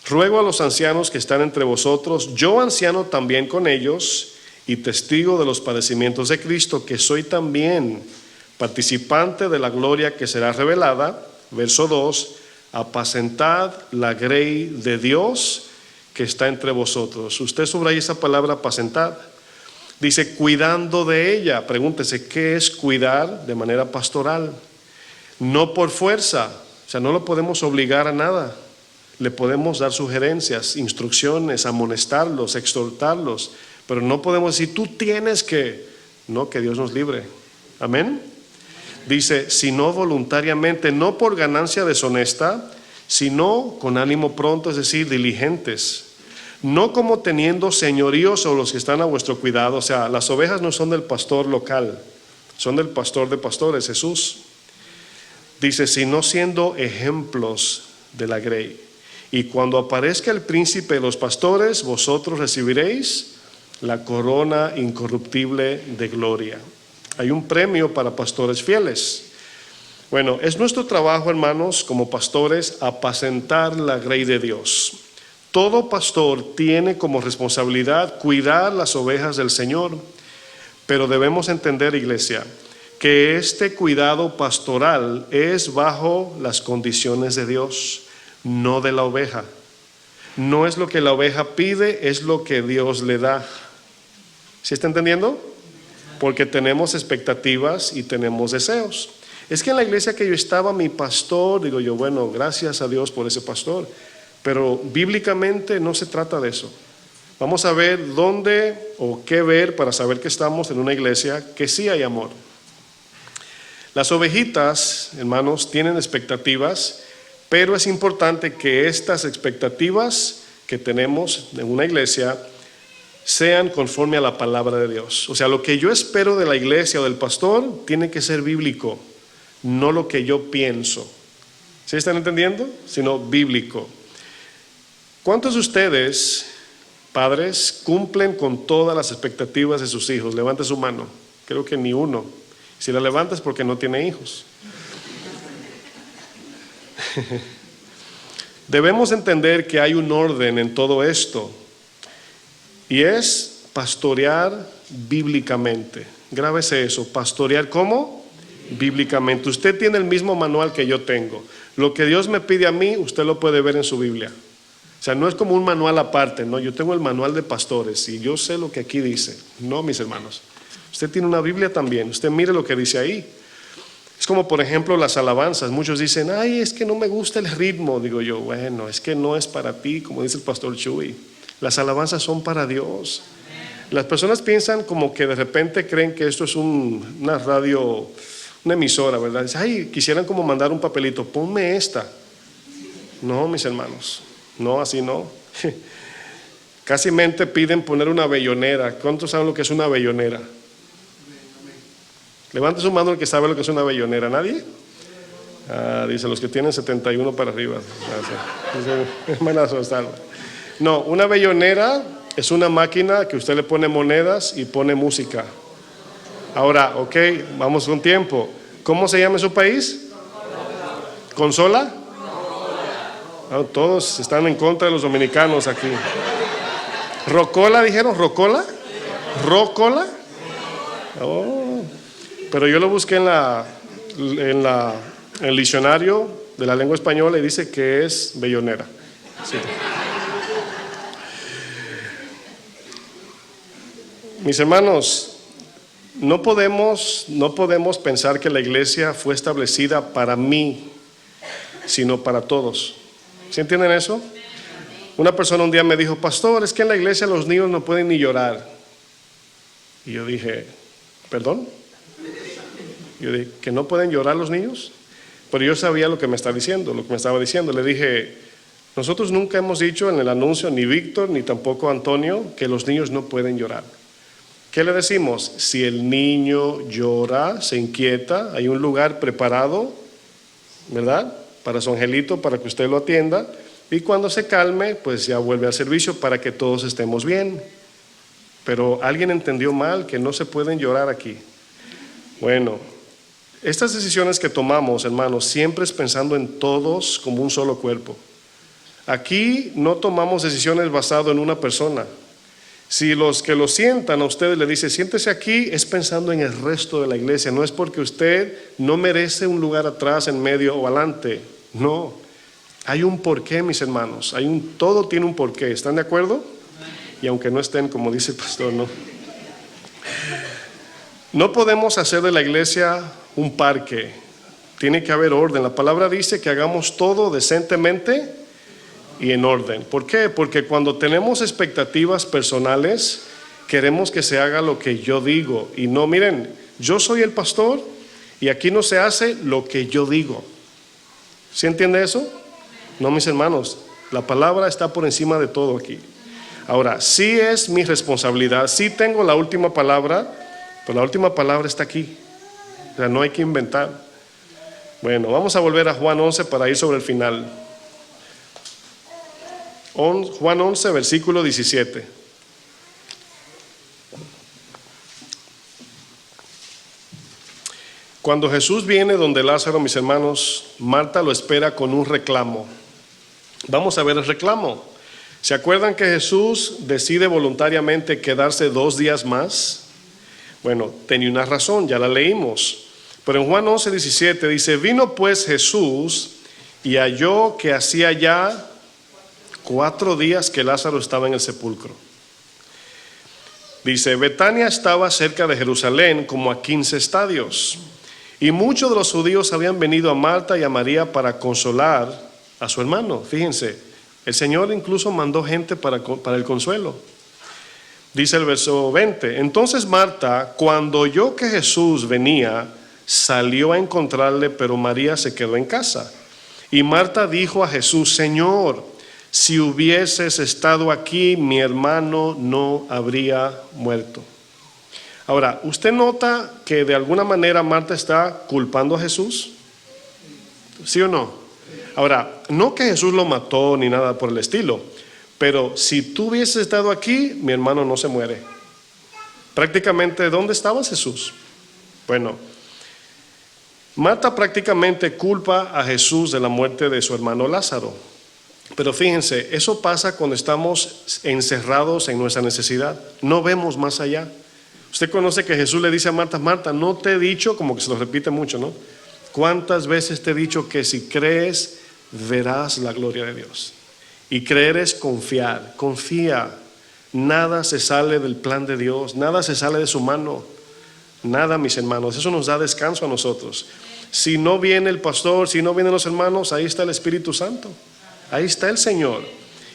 Ruego a los ancianos que están entre vosotros, yo anciano también con ellos y testigo de los padecimientos de Cristo, que soy también participante de la gloria que será revelada. Verso 2, apacentad la grey de Dios que está entre vosotros. Usted subraya esa palabra apacentad. Dice cuidando de ella. Pregúntese, ¿qué es cuidar de manera pastoral? No por fuerza, o sea, no lo podemos obligar a nada. Le podemos dar sugerencias, instrucciones, amonestarlos, exhortarlos, pero no podemos decir, tú tienes que, no, que Dios nos libre. Amén. Dice, sino voluntariamente, no por ganancia deshonesta, sino con ánimo pronto, es decir, diligentes. No como teniendo señorío sobre los que están a vuestro cuidado. O sea, las ovejas no son del pastor local, son del pastor de pastores, Jesús. Dice, sino siendo ejemplos de la grey. Y cuando aparezca el príncipe de los pastores, vosotros recibiréis la corona incorruptible de gloria. Hay un premio para pastores fieles. Bueno, es nuestro trabajo, hermanos, como pastores, apacentar la grey de Dios. Todo pastor tiene como responsabilidad cuidar las ovejas del Señor, pero debemos entender, iglesia, que este cuidado pastoral es bajo las condiciones de Dios, no de la oveja. No es lo que la oveja pide, es lo que Dios le da. ¿Sí está entendiendo? Porque tenemos expectativas y tenemos deseos. Es que en la iglesia que yo estaba, mi pastor, digo yo, bueno, gracias a Dios por ese pastor, pero bíblicamente no se trata de eso. Vamos a ver dónde o qué ver para saber que estamos en una iglesia que sí hay amor. Las ovejitas, hermanos, tienen expectativas, pero es importante que estas expectativas que tenemos en una iglesia sean conforme a la palabra de Dios. O sea, lo que yo espero de la iglesia o del pastor tiene que ser bíblico, no lo que yo pienso. ¿Sí están entendiendo? Sino bíblico. ¿Cuántos de ustedes, padres, cumplen con todas las expectativas de sus hijos? Levante su mano. Creo que ni uno. Si la levanta es porque no tiene hijos. Debemos entender que hay un orden en todo esto y es pastorear bíblicamente. Grábese eso, pastorear ¿cómo? Bíblicamente. Usted tiene el mismo manual que yo tengo. Lo que Dios me pide a mí, usted lo puede ver en su Biblia. O sea, no es como un manual aparte, no, yo tengo el manual de pastores y yo sé lo que aquí dice. No, mis hermanos, usted tiene una Biblia también, usted mire lo que dice ahí. Es como por ejemplo las alabanzas, muchos dicen, ay, es que no me gusta el ritmo. Digo yo, bueno, es que no es para ti, como dice el pastor Chuy. Las alabanzas son para Dios. Las personas piensan como que de repente creen que esto es una radio, una emisora, ¿verdad? Dicen, ay, quisieran como mandar un papelito, ponme esta. No, mis hermanos, no, así no. Casi mente piden poner una bellonera. ¿Cuántos saben lo que es una bellonera? Levante su mano el que sabe lo que es una bellonera. ¿Nadie? Dice los que tienen 71 para arriba. No, una bellonera es una máquina que usted le pone monedas y pone música. Ahora, ok, vamos con tiempo. ¿Cómo se llama en su país? ¿Consola? Todos están en contra de los dominicanos aquí. ¿Rocola dijeron? ¿Rocola? ¿Rocola? Oh, pero yo lo busqué en el diccionario de la lengua española y dice que es bellonera. Sí. Mis hermanos, no podemos pensar que la iglesia fue establecida para mí, sino para todos. ¿Sí entienden eso? Una persona un día me dijo, pastor, es que en la iglesia los niños no pueden ni llorar. Y yo dije, ¿perdón? Yo dije, ¿que no pueden llorar los niños? Pero yo sabía lo que me estaba diciendo. Le dije, nosotros nunca hemos dicho en el anuncio, ni Víctor, ni tampoco Antonio, que los niños no pueden llorar. ¿Qué le decimos? Si el niño llora, se inquieta, hay un lugar preparado, ¿verdad?, para su angelito, para que usted lo atienda, y cuando se calme, pues ya vuelve al servicio para que todos estemos bien. Pero alguien entendió mal que no se pueden llorar aquí. Bueno, estas decisiones que tomamos, hermanos, siempre es pensando en todos como un solo cuerpo. Aquí no tomamos decisiones basadas en una persona. Si los que lo sientan a ustedes le dicen, siéntese aquí, es pensando en el resto de la iglesia. No es porque usted no merece un lugar atrás, en medio o adelante. No, hay un porqué, mis hermanos. Todo tiene un porqué. ¿Están de acuerdo? Y aunque no estén, como dice el pastor, no. No podemos hacer de la iglesia un parque. Tiene que haber orden. La palabra dice que hagamos todo decentemente y en orden. ¿Por qué? Porque cuando tenemos expectativas personales, queremos que se haga lo que yo digo. Y no, miren, yo soy el pastor y aquí no se hace lo que yo digo. ¿Sí entiende eso? No, mis hermanos, la palabra está por encima de todo aquí. Ahora, sí es mi responsabilidad, sí tengo la última palabra, pero la última palabra está aquí. O sea, no hay que inventar. Bueno, vamos a volver a Juan 11 para ir sobre el final. Juan 11, versículo 17. Cuando Jesús viene donde Lázaro, mis hermanos, Marta lo espera con un reclamo. Vamos a ver el reclamo. ¿Se acuerdan que Jesús decide voluntariamente quedarse 2 días más? Bueno, tenía una razón, ya la leímos. Pero en Juan 11, 17 dice, vino pues Jesús y halló que hacía ya 4 días que Lázaro estaba en el sepulcro. Dice, Betania estaba cerca de Jerusalén como a 15 estadios. Y muchos de los judíos habían venido a Marta y a María para consolar a su hermano. Fíjense, el Señor incluso mandó gente para el consuelo. Dice el verso 20, entonces Marta, cuando oyó que Jesús venía, salió a encontrarle, pero María se quedó en casa. Y Marta dijo a Jesús, Señor, si hubieses estado aquí, mi hermano no habría muerto. Ahora, ¿usted nota que de alguna manera Marta está culpando a Jesús? ¿Sí o no? Ahora, no que Jesús lo mató ni nada por el estilo, pero si tú hubieses estado aquí, mi hermano no se muere. Prácticamente, ¿dónde estaba Jesús? Bueno, Marta prácticamente culpa a Jesús de la muerte de su hermano Lázaro. Pero fíjense, eso pasa cuando estamos encerrados en nuestra necesidad. No vemos más allá. Usted conoce que Jesús le dice a Marta, Marta, no te he dicho, como que se lo repite mucho, ¿no? ¿Cuántas veces te he dicho que si crees, verás la gloria de Dios? Y creer es confiar, confía. Nada se sale del plan de Dios, nada se sale de su mano. Nada, mis hermanos, eso nos da descanso a nosotros. Si no viene el pastor, si no vienen los hermanos, ahí está el Espíritu Santo. Ahí está el Señor.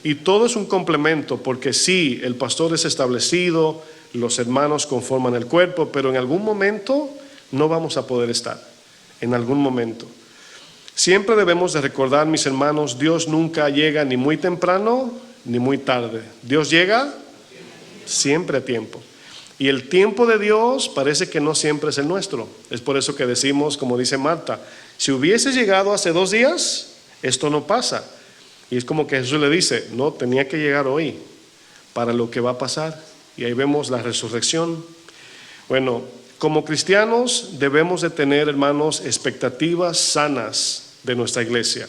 Y todo es un complemento, porque sí, el pastor es establecido, los hermanos conforman el cuerpo, pero en algún momento no vamos a poder estar. En algún momento. Siempre debemos de recordar, mis hermanos, Dios nunca llega ni muy temprano ni muy tarde. Dios llega siempre a tiempo. Y el tiempo de Dios parece que no siempre es el nuestro. Es por eso que decimos, como dice Marta, si hubiese llegado hace 2 días, esto no pasa. Y es como que Jesús le dice, no, tenía que llegar hoy para lo que va a pasar. Y ahí vemos la resurrección. Bueno, como cristianos debemos de tener, hermanos, expectativas sanas de nuestra iglesia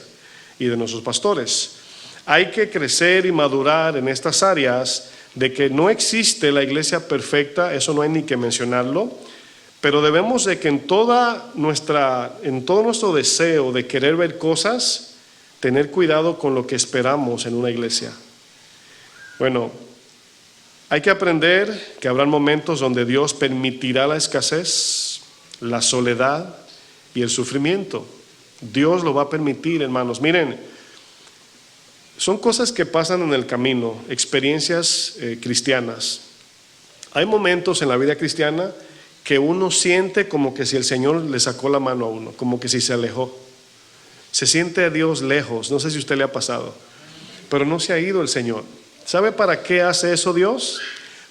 y de nuestros pastores. Hay que crecer y madurar en estas áreas de que no existe la iglesia perfecta, eso no hay ni que mencionarlo, pero debemos de que en todo nuestro deseo de querer ver cosas, tener cuidado con lo que esperamos en una iglesia. Bueno, hay que aprender que habrá momentos donde Dios permitirá la escasez, la soledad y el sufrimiento. Dios lo va a permitir, hermanos. Miren, son cosas que pasan en el camino, experiencias cristianas. Hay momentos en la vida cristiana que uno siente como que si el Señor le sacó la mano a uno, como que si se alejó. Se siente a Dios lejos, no sé si a usted le ha pasado, pero no se ha ido el Señor. ¿Sabe para qué hace eso Dios?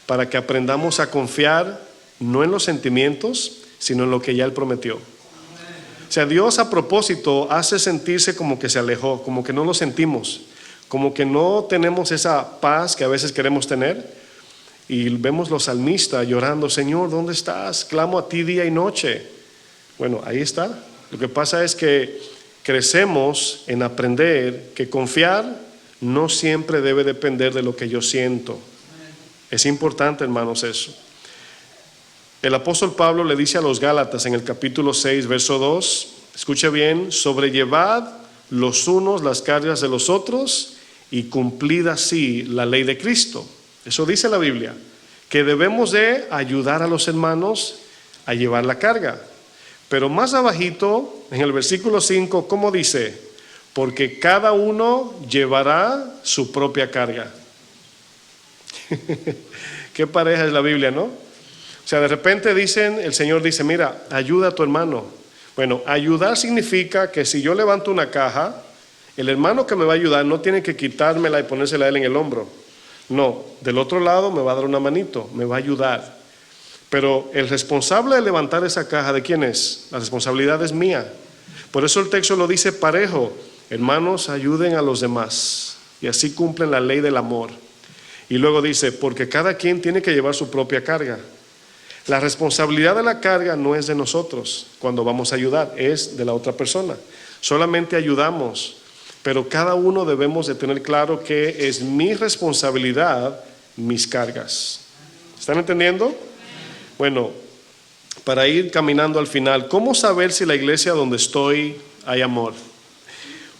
Para que aprendamos a confiar no en los sentimientos, sino en lo que ya Él prometió. O sea, Dios a propósito hace sentirse como que se alejó, como que no lo sentimos, como que no tenemos esa paz que a veces queremos tener. Y vemos los salmistas llorando, Señor, ¿dónde estás? Clamo a ti día y noche. Bueno, ahí está. Lo que pasa es que crecemos en aprender que confiar no siempre debe depender de lo que yo siento. Es importante, hermanos, eso. El apóstol Pablo le dice a los Gálatas en el capítulo 6, verso 2, escuche bien, sobrellevad los unos las cargas de los otros y cumplid así la ley de Cristo. Eso dice la Biblia, que debemos de ayudar a los hermanos a llevar la carga. Pero más abajito, en el versículo 5, ¿cómo dice? Porque cada uno llevará su propia carga. Qué pareja es la Biblia, ¿no? O sea, de repente el Señor dice, mira, ayuda a tu hermano. Bueno, ayudar significa que si yo levanto una caja, el hermano que me va a ayudar no tiene que quitármela y ponérsela a él en el hombro. No, del otro lado me va a dar una manito, me va a ayudar. Pero el responsable de levantar esa caja, ¿de quién es? La responsabilidad es mía. Por eso el texto lo dice parejo. Hermanos, ayuden a los demás y así cumplen la ley del amor. Y luego dice, porque cada quien tiene que llevar su propia carga. La responsabilidad de la carga no es de nosotros cuando vamos a ayudar, es de la otra persona. Solamente ayudamos, pero cada uno debemos de tener claro que es mi responsabilidad, mis cargas. ¿Están entendiendo? Bueno, para ir caminando al final, ¿cómo saber si la iglesia donde estoy hay amor?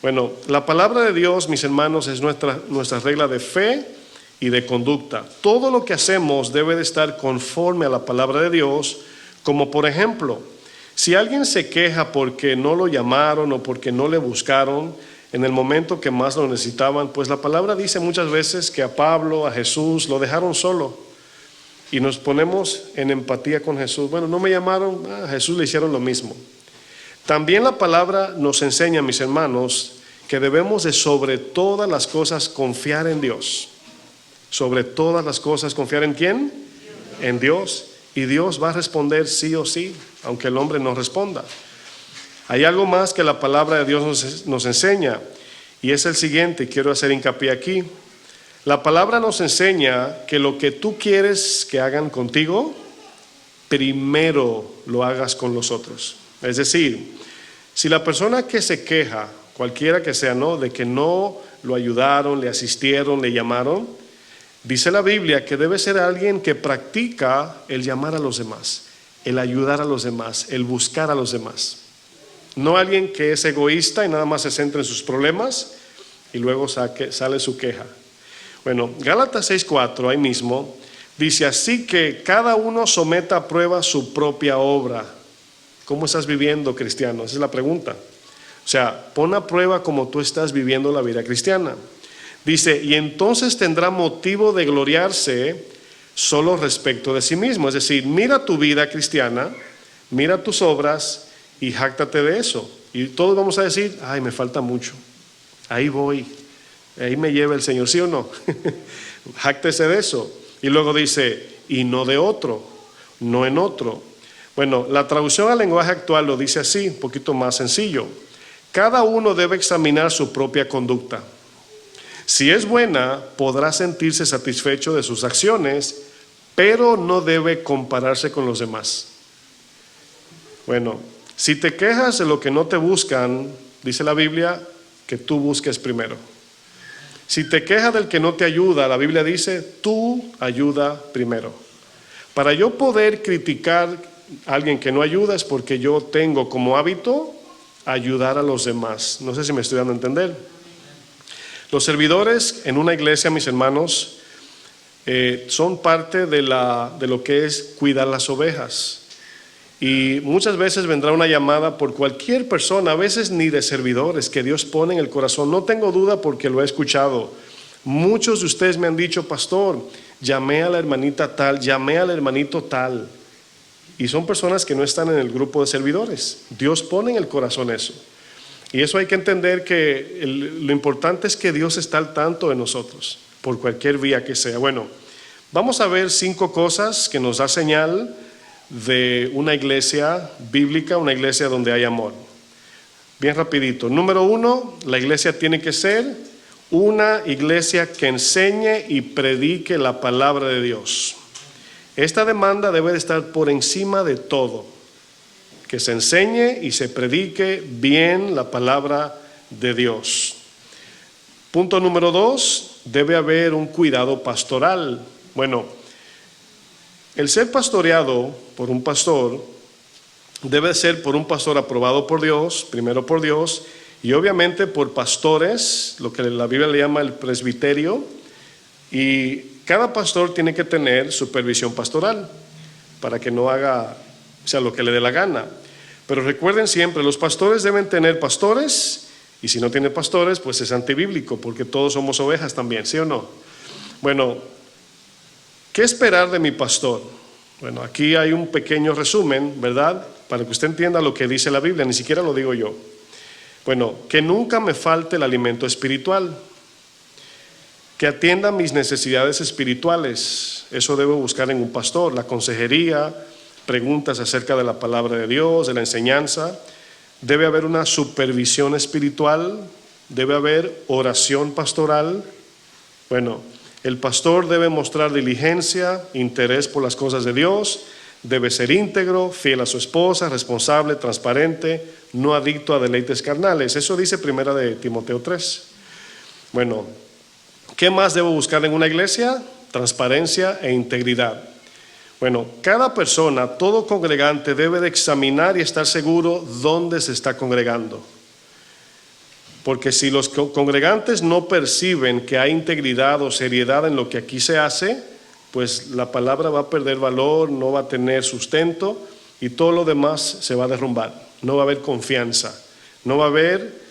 Bueno, la palabra de Dios, mis hermanos, es nuestra regla de fe y de conducta. Todo lo que hacemos debe de estar conforme a la palabra de Dios, como por ejemplo, si alguien se queja porque no lo llamaron o porque no le buscaron en el momento que más lo necesitaban, pues la palabra dice muchas veces que a Pablo, a Jesús, lo dejaron solo y nos ponemos en empatía con Jesús. Bueno, no me llamaron, a Jesús le hicieron lo mismo. También la palabra nos enseña, mis hermanos, que debemos de sobre todas las cosas confiar en Dios. Sobre todas las cosas, ¿confiar en quién? En Dios. Y Dios va a responder sí o sí, aunque el hombre no responda. Hay algo más que la palabra de Dios nos enseña, y es el siguiente, quiero hacer hincapié aquí. La palabra nos enseña que lo que tú quieres que hagan contigo, primero lo hagas con los otros. Es decir, si la persona que se queja, cualquiera que sea, ¿no?, de que no lo ayudaron, le asistieron, le llamaron, dice la Biblia que debe ser alguien que practica el llamar a los demás, el ayudar a los demás, el buscar a los demás. No alguien que es egoísta y nada más se centra en sus problemas y luego sale su queja. Bueno, Gálatas 6:4, ahí mismo, dice así que cada uno someta a prueba su propia obra. ¿Cómo estás viviendo, cristiano? Esa es la pregunta. O sea, pon a prueba cómo tú estás viviendo la vida cristiana. Dice, y entonces tendrá motivo de gloriarse solo respecto de sí mismo. Es decir, mira tu vida cristiana, mira tus obras y jáctate de eso. Y todos vamos a decir, ay, me falta mucho. Ahí voy, ahí me lleva el Señor, ¿sí o no? Jáctese de eso. Y luego dice, y no de otro, no en otro. Bueno, la traducción al lenguaje actual lo dice así, un poquito más sencillo. Cada uno debe examinar su propia conducta. Si es buena, podrá sentirse satisfecho de sus acciones, pero no debe compararse con los demás. Bueno, si te quejas de lo que no te buscan, dice la Biblia, que tú busques primero. Si te quejas del que no te ayuda, la Biblia dice, tú ayuda primero. Para yo poder criticar a alguien que no ayuda es porque yo tengo como hábito ayudar a los demás. No sé si me estoy dando a entender. Los servidores en una iglesia, mis hermanos, son parte de lo que es cuidar las ovejas. Y muchas veces vendrá una llamada por cualquier persona, a veces ni de servidores, que Dios pone en el corazón. No tengo duda porque lo he escuchado. Muchos de ustedes me han dicho, pastor, llamé a la hermanita tal, llamé al hermanito tal. Y son personas que no están en el grupo de servidores. Dios pone en el corazón eso. Y eso hay que entender que lo importante es que Dios está al tanto de nosotros, por cualquier vía que sea. Bueno, vamos a ver 5 cosas que nos da señal de una iglesia bíblica, una iglesia donde hay amor. Bien rapidito. Número 1, la iglesia tiene que ser una iglesia que enseñe y predique la palabra de Dios. Esta demanda debe de estar por encima de todo. Que se enseñe y se predique bien la palabra de Dios. Punto número 2, debe haber un cuidado pastoral. Bueno, el ser pastoreado por un pastor debe ser por un pastor aprobado por Dios, primero por Dios, y obviamente por pastores, lo que la Biblia le llama el presbiterio, y cada pastor tiene que tener supervisión pastoral para que no haga, lo que le dé la gana. Pero recuerden siempre, los pastores deben tener pastores, y si no tienen pastores, pues es antibíblico, porque todos somos ovejas también, ¿sí o no? Bueno, ¿qué esperar de mi pastor? Bueno, aquí hay un pequeño resumen, ¿verdad? Para que usted entienda lo que dice la Biblia, ni siquiera lo digo yo. Bueno, que nunca me falte el alimento espiritual, que atienda mis necesidades espirituales. Eso debo buscar en un pastor, la consejería, preguntas acerca de la palabra de Dios, de la enseñanza. Debe haber una supervisión espiritual, debe haber oración pastoral. Bueno, el pastor debe mostrar diligencia, interés por las cosas de Dios, debe ser íntegro, fiel a su esposa, responsable, transparente, no adicto a deleites carnales. Eso dice primera de Timoteo 3. Bueno, ¿qué más debo buscar en una iglesia? Transparencia e integridad. Bueno, cada persona, todo congregante debe de examinar y estar seguro dónde se está congregando. Porque si los congregantes no perciben que hay integridad o seriedad en lo que aquí se hace, pues la palabra va a perder valor, no va a tener sustento y todo lo demás se va a derrumbar. No va a haber confianza, no va a haber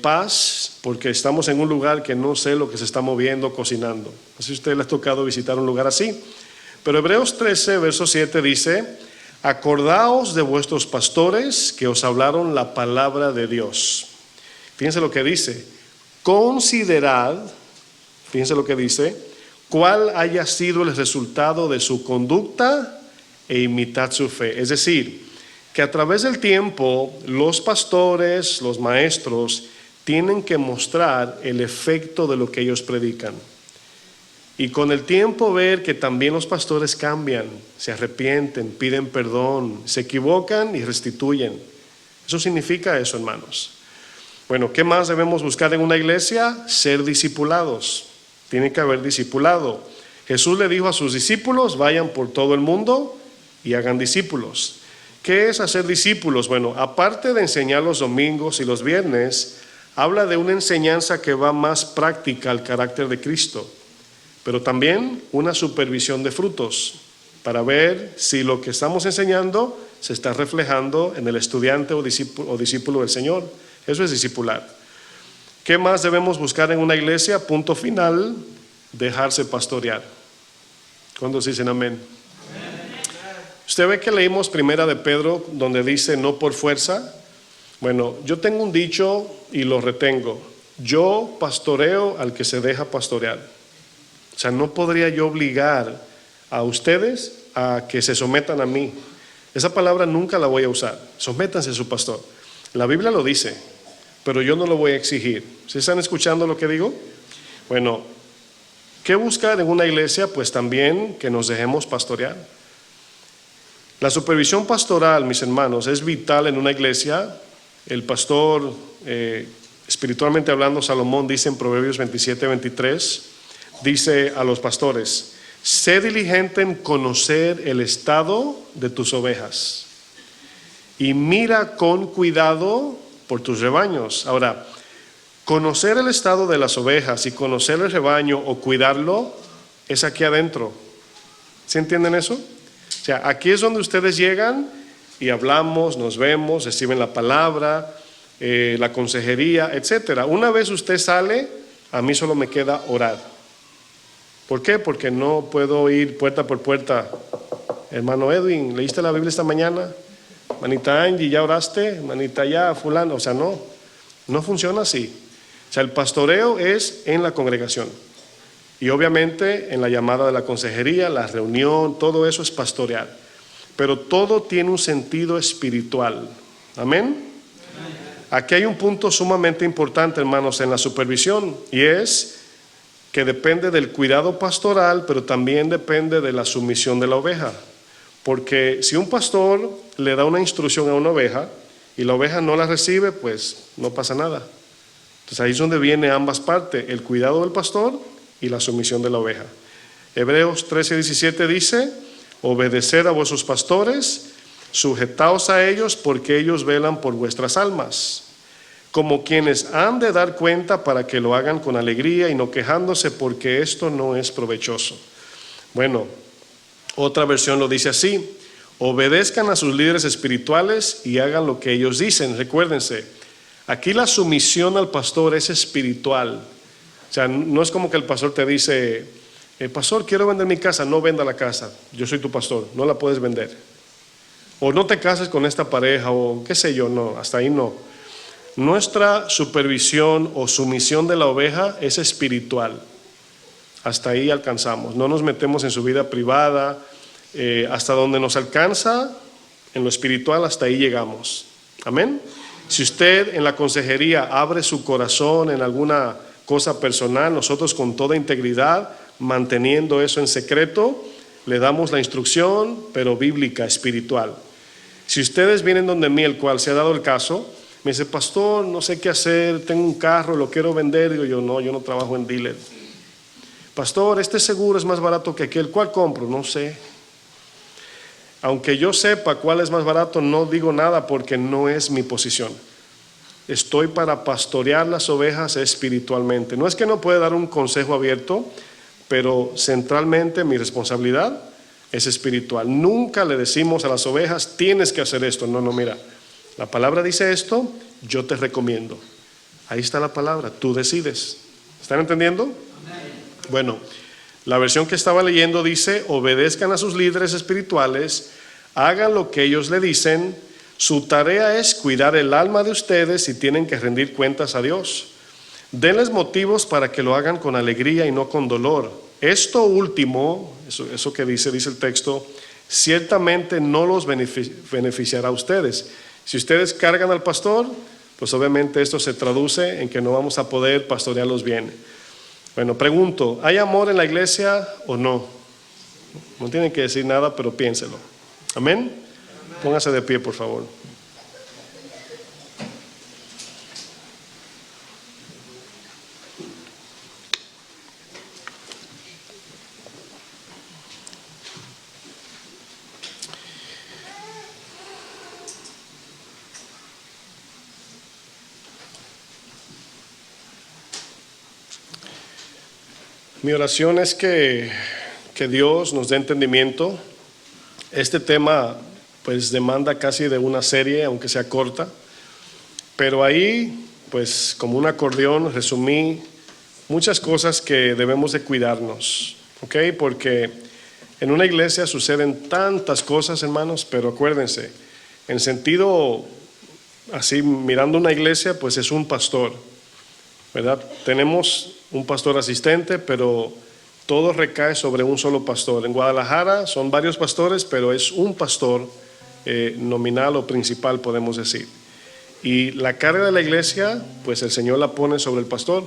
paz, porque estamos en un lugar que no sé lo que se está moviendo, cocinando. No sé si a usted le ha tocado visitar un lugar así. Pero Hebreos 13, verso 7 dice: acordaos de vuestros pastores que os hablaron la palabra de Dios. Fíjense lo que dice: considerad, fíjense lo que dice, cuál haya sido el resultado de su conducta e imitad su fe. Es decir, que a través del tiempo los pastores, los maestros, tienen que mostrar el efecto de lo que ellos predican. Y con el tiempo ver que también los pastores cambian, se arrepienten, piden perdón, se equivocan y restituyen. Eso significa eso, hermanos. Bueno, ¿qué más debemos buscar en una iglesia? Ser discipulados. Tiene que haber discipulado. Jesús le dijo a sus discípulos: vayan por todo el mundo y hagan discípulos. ¿Qué es hacer discípulos? Bueno, aparte de enseñar los domingos y los viernes, habla de una enseñanza que va más práctica al carácter de Cristo, pero también una supervisión de frutos para ver si lo que estamos enseñando se está reflejando en el estudiante o discípulo del Señor. Eso es discipular. ¿Qué más debemos buscar en una iglesia? Punto final: dejarse pastorear. ¿Cuántos dicen amén? Usted ve que leímos primera de Pedro, donde dice no por fuerza. Bueno, yo tengo un dicho y lo retengo: yo pastoreo al que se deja pastorear. O sea, no podría yo obligar a ustedes a que se sometan a mí. Esa palabra nunca la voy a usar. Sométanse a su pastor. La Biblia lo dice, pero yo no lo voy a exigir. ¿Sí están escuchando lo que digo? Bueno, ¿qué buscar en una iglesia? Pues también que nos dejemos pastorear. La supervisión pastoral, mis hermanos, es vital en una iglesia. El pastor, espiritualmente hablando, Salomón dice en Proverbios 27-23, dice a los pastores: sé diligente en conocer el estado de tus ovejas y mira con cuidado por tus rebaños. Ahora, conocer el estado de las ovejas y conocer el rebaño o cuidarlo es aquí adentro. ¿Sí entienden eso? O sea, aquí es donde ustedes llegan y hablamos, nos vemos, reciben la palabra, la consejería, etcétera. Una vez usted sale, a mí solo me queda orar. ¿Por qué? Porque no puedo ir puerta por puerta. Hermano Edwin, ¿leíste la Biblia esta mañana? Manita Angie, ¿ya oraste? Manita ya, fulano. O sea, no funciona así. O sea, el pastoreo es en la congregación. Y obviamente en la llamada de la consejería, la reunión, todo eso es pastorear. Pero todo tiene un sentido espiritual. ¿Amén? Aquí hay un punto sumamente importante, hermanos, en la supervisión, y es que depende del cuidado pastoral, pero también depende de la sumisión de la oveja. Porque si un pastor le da una instrucción a una oveja y la oveja no la recibe, pues no pasa nada. Entonces ahí es donde viene ambas partes, el cuidado del pastor y la sumisión de la oveja. Hebreos 13:17 dice: obedeced a vuestros pastores, sujetaos a ellos, porque ellos velan por vuestras almas, como quienes han de dar cuenta, para que lo hagan con alegría y no quejándose, porque esto no es provechoso. Bueno, otra versión lo dice así: obedezcan a sus líderes espirituales y hagan lo que ellos dicen. Recuérdense, aquí la sumisión al pastor es espiritual. O sea, no es como que el pastor te dice: pastor, quiero vender mi casa. No venda la casa, yo soy tu pastor, no la puedes vender. O no te cases con esta pareja, o qué sé yo. No, hasta ahí no. Nuestra supervisión o sumisión de la oveja es espiritual. Hasta ahí alcanzamos. No nos metemos en su vida privada. Hasta donde nos alcanza en lo espiritual, hasta ahí llegamos. Amén. Si usted en la consejería abre su corazón en alguna cosa personal, nosotros con toda integridad, manteniendo eso en secreto, le damos la instrucción, pero bíblica, espiritual. Si ustedes vienen donde mí, el cual se ha dado el caso, me dice: pastor, no sé qué hacer, tengo un carro, lo quiero vender. Digo yo: no, yo no trabajo en dealer. Pastor, este seguro es más barato que aquel. ¿Cuál compro? No sé. Aunque yo sepa cuál es más barato, no digo nada, porque no es mi posición. Estoy para pastorear las ovejas espiritualmente. No es que no pueda dar un consejo abierto, pero centralmente mi responsabilidad es espiritual. Nunca le decimos a las ovejas: tienes que hacer esto. No, mira, la palabra dice esto, yo te recomiendo. Ahí está la palabra, tú decides. ¿Están entendiendo? Bueno, la versión que estaba leyendo dice: obedezcan a sus líderes espirituales, hagan lo que ellos le dicen. Su tarea es cuidar el alma de ustedes y tienen que rendir cuentas a Dios. Denles motivos para que lo hagan con alegría y no con dolor. Esto último, eso que dice el texto, ciertamente no los beneficiará a ustedes. Si ustedes cargan al pastor, pues obviamente esto se traduce en que no vamos a poder pastorearlos bien. Bueno, pregunto: ¿hay amor en la iglesia o no? No tienen que decir nada, pero piénselo. ¿Amén? Póngase de pie, por favor. Mi oración es que Dios nos dé entendimiento. Este tema pues demanda casi de una serie, aunque sea corta, pero ahí pues como un acordeón resumí muchas cosas que debemos de cuidarnos, ¿ok? Porque en una iglesia suceden tantas cosas, hermanos, pero acuérdense, en sentido así, mirando una iglesia, pues es un pastor, ¿verdad? Tenemos un pastor asistente, pero todo recae sobre un solo pastor. En Guadalajara son varios pastores, pero es un pastor nominal o principal, podemos decir. Y la carga de la iglesia, pues el Señor la pone sobre el pastor.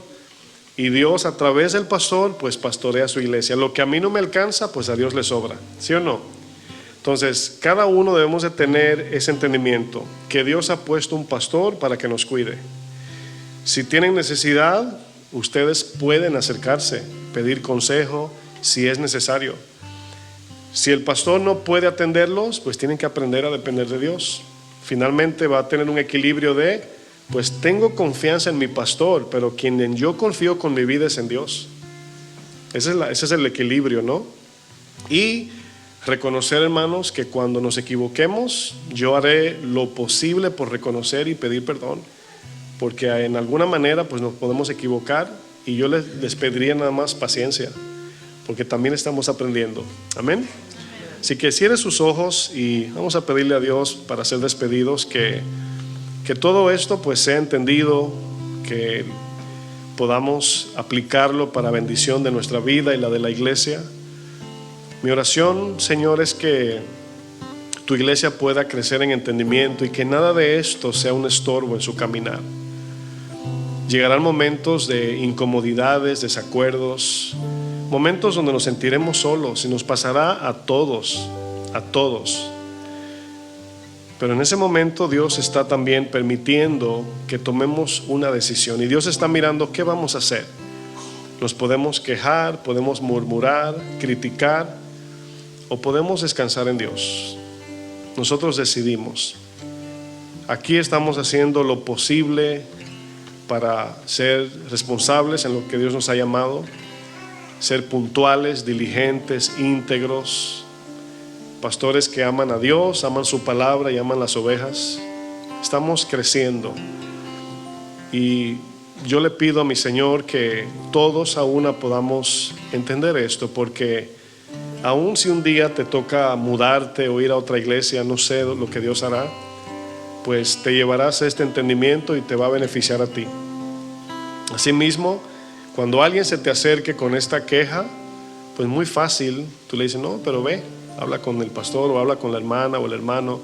Y Dios a través del pastor, pues pastorea su iglesia. Lo que a mí no me alcanza, pues a Dios le sobra. ¿Sí o no? Entonces, cada uno debemos de tener ese entendimiento, que Dios ha puesto un pastor para que nos cuide. Si tienen necesidad, ustedes pueden acercarse, pedir consejo si es necesario. Si el pastor no puede atenderlos, pues tienen que aprender a depender de Dios. Finalmente va a tener un equilibrio de, pues tengo confianza en mi pastor, pero quien yo confío con mi vida es en Dios. Ese es el equilibrio, ¿no? Y reconocer, hermanos, que cuando nos equivoquemos, yo haré lo posible por reconocer y pedir perdón, porque en alguna manera pues nos podemos equivocar, y yo les pediría nada más paciencia, porque también estamos aprendiendo. Amén. Así que cierre sus ojos y vamos a pedirle a Dios, para ser despedidos, que todo esto pues sea entendido, que podamos aplicarlo para bendición de nuestra vida y la de la iglesia. Mi oración, Señor, es que tu iglesia pueda crecer en entendimiento y que nada de esto sea un estorbo en su caminar. Llegarán momentos de incomodidades, desacuerdos, momentos donde nos sentiremos solos, y nos pasará a todos, Pero en ese momento Dios está también permitiendo que tomemos una decisión. Y Dios está mirando qué vamos a hacer. Nos podemos quejar, podemos murmurar, criticar, o podemos descansar en Dios. Nosotros decidimos. Aquí estamos haciendo lo posible para ser responsables en lo que Dios nos ha llamado, ser puntuales, diligentes, íntegros, pastores que aman a Dios, aman su palabra y aman las ovejas. Estamos creciendo y yo le pido a mi Señor que todos a una podamos entender esto, porque aun si un día te toca mudarte o ir a otra iglesia, no sé lo que Dios hará, pues te llevarás este entendimiento y te va a beneficiar a ti. Asimismo, cuando alguien se te acerque con esta queja, pues muy fácil, tú le dices, no, pero ve, habla con el pastor o habla con la hermana o el hermano,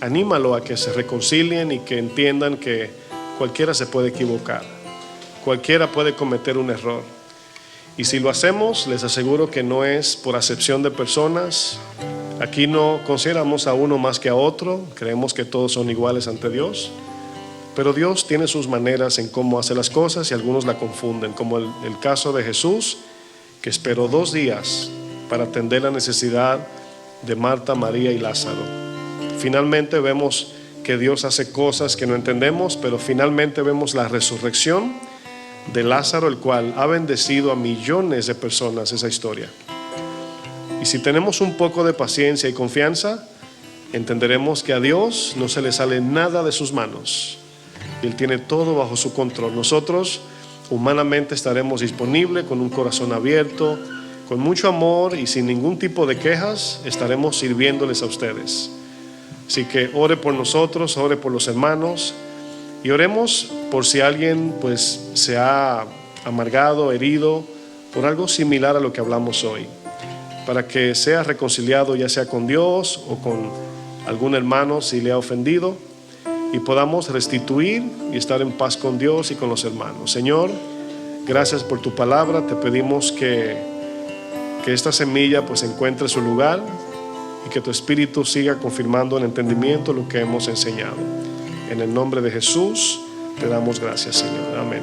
anímalo a que se reconcilien y que entiendan que cualquiera se puede equivocar, cualquiera puede cometer un error. Y si lo hacemos, les aseguro que no es por acepción de personas. Aquí no consideramos a uno más que a otro, creemos que todos son iguales ante Dios, pero Dios tiene sus maneras en cómo hace las cosas y algunos la confunden, como el caso de Jesús, que esperó 2 días para atender la necesidad de Marta, María y Lázaro. Finalmente vemos que Dios hace cosas que no entendemos, pero finalmente vemos la resurrección de Lázaro, el cual ha bendecido a millones de personas esa historia. Y si tenemos un poco de paciencia y confianza, entenderemos que a Dios no se le sale nada de sus manos. Él tiene todo bajo su control. Nosotros humanamente estaremos disponibles con un corazón abierto, con mucho amor y sin ningún tipo de quejas, estaremos sirviéndoles a ustedes. Así que ore por nosotros, ore por los hermanos y oremos por si alguien pues se ha amargado, herido por algo similar a lo que hablamos hoy, para que sea reconciliado ya sea con Dios o con algún hermano si le ha ofendido y podamos restituir y estar en paz con Dios y con los hermanos. Señor, gracias por tu palabra, te pedimos que esta semilla pues encuentre su lugar y que tu Espíritu siga confirmando en entendimiento lo que hemos enseñado. En el nombre de Jesús te damos gracias, Señor. Amén.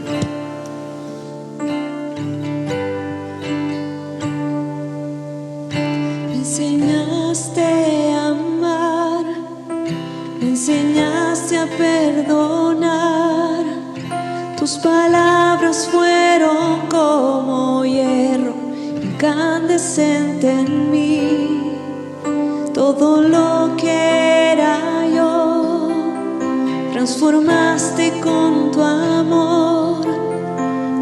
Me enseñaste a amar, me enseñaste a perdonar. Tus palabras fueron como hierro incandescente en mí. Todo lo que era yo, transformaste con tu amor,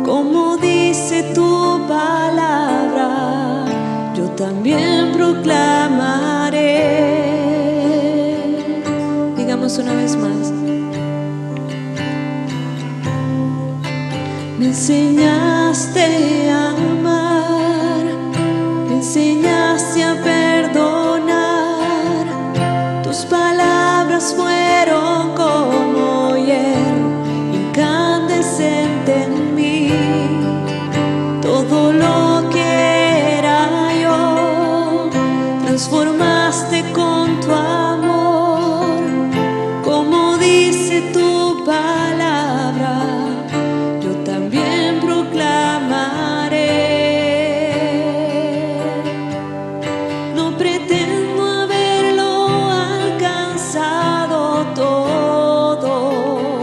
como dice tu palabra, yo también proclamaré. Digamos una vez más. Me enseñaste a amar, me enseñaste a perdonar. Tus palabras fueron como hierro incandescente en mí. Todo lo que era yo, transformaste con tu amor, como dice tu palabra, yo también proclamaré. No pretendo haberlo alcanzado todo,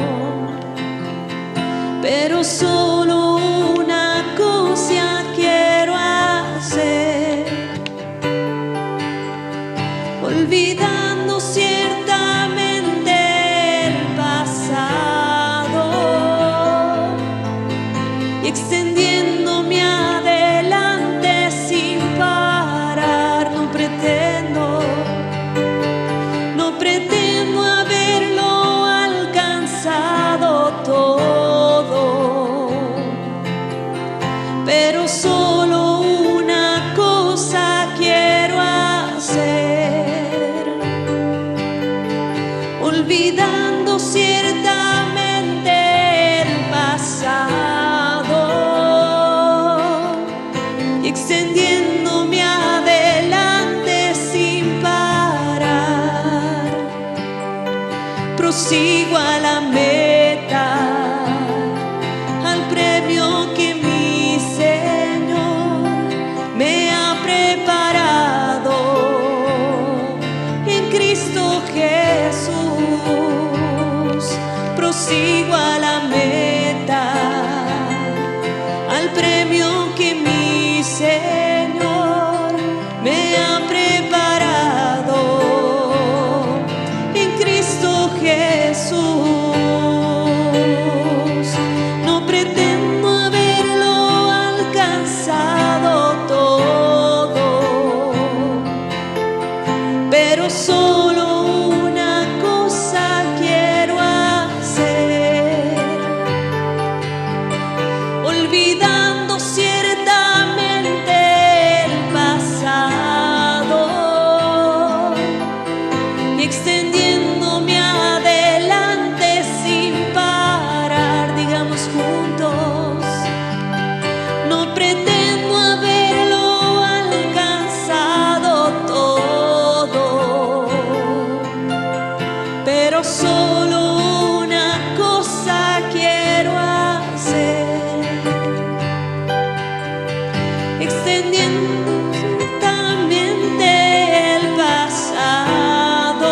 pero solo una cosa quiero hacer, olvidando ciertamente el pasado y extendiéndome adelante sin parar. No pretendo haberlo alcanzado todo, pero solo una cosa quiero hacer, olvidando ciertamente el pasado y extendiéndome adelante sin parar. prosigo a la meta, al premio que mi Señor me ha preparado en Cristo Jesús. Prosigo a la meta, al premio que mi Señor me ha preparado en Cristo Jesús. No pretendo haberlo alcanzado todo, pero solo una cosa quiero hacer, olvidando ciertamente el pasado y extendiéndome adelante sin parar. Digamos juntos: no pretendo haberlo alcanzado todo, pero solo una cosa quiero hacer, extendiendo ciertamente el pasado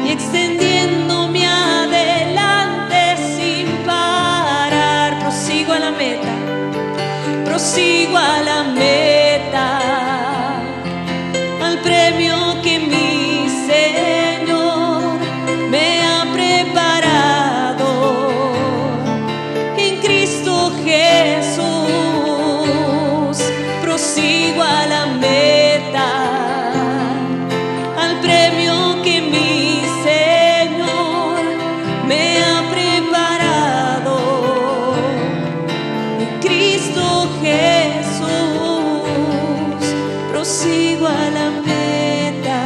y extendiéndome adelante sin parar. Prosigo a la meta, prosigo a la meta, al premio que mi Señor me ha preparado en Cristo Jesús. Prosigo a la meta, al premio que mi Señor me ha preparado en Cristo Jesús. Prosigo a la meta,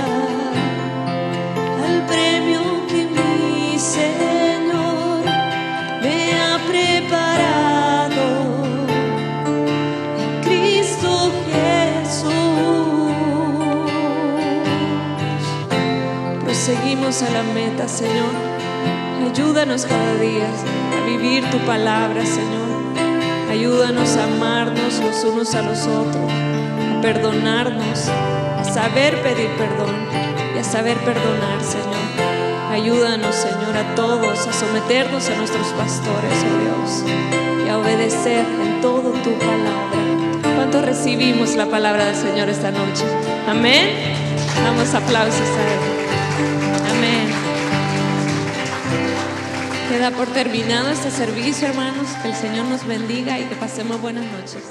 al premio que mi Señor me ha preparado en Cristo Jesús. Proseguimos a la meta, Señor. Ayúdanos cada día a vivir tu palabra, Señor. Ayúdanos a amarnos los unos a los otros, a perdonarnos, a saber pedir perdón y a saber perdonar, Señor. Ayúdanos, Señor, a todos a someternos a nuestros pastores, oh Dios, y a obedecer en todo tu palabra. ¿Cuántos recibimos la palabra del Señor esta noche? Amén. Damos aplausos a Él. Amén. Queda por terminado este servicio, hermanos. Que el Señor nos bendiga y que pasemos buenas noches.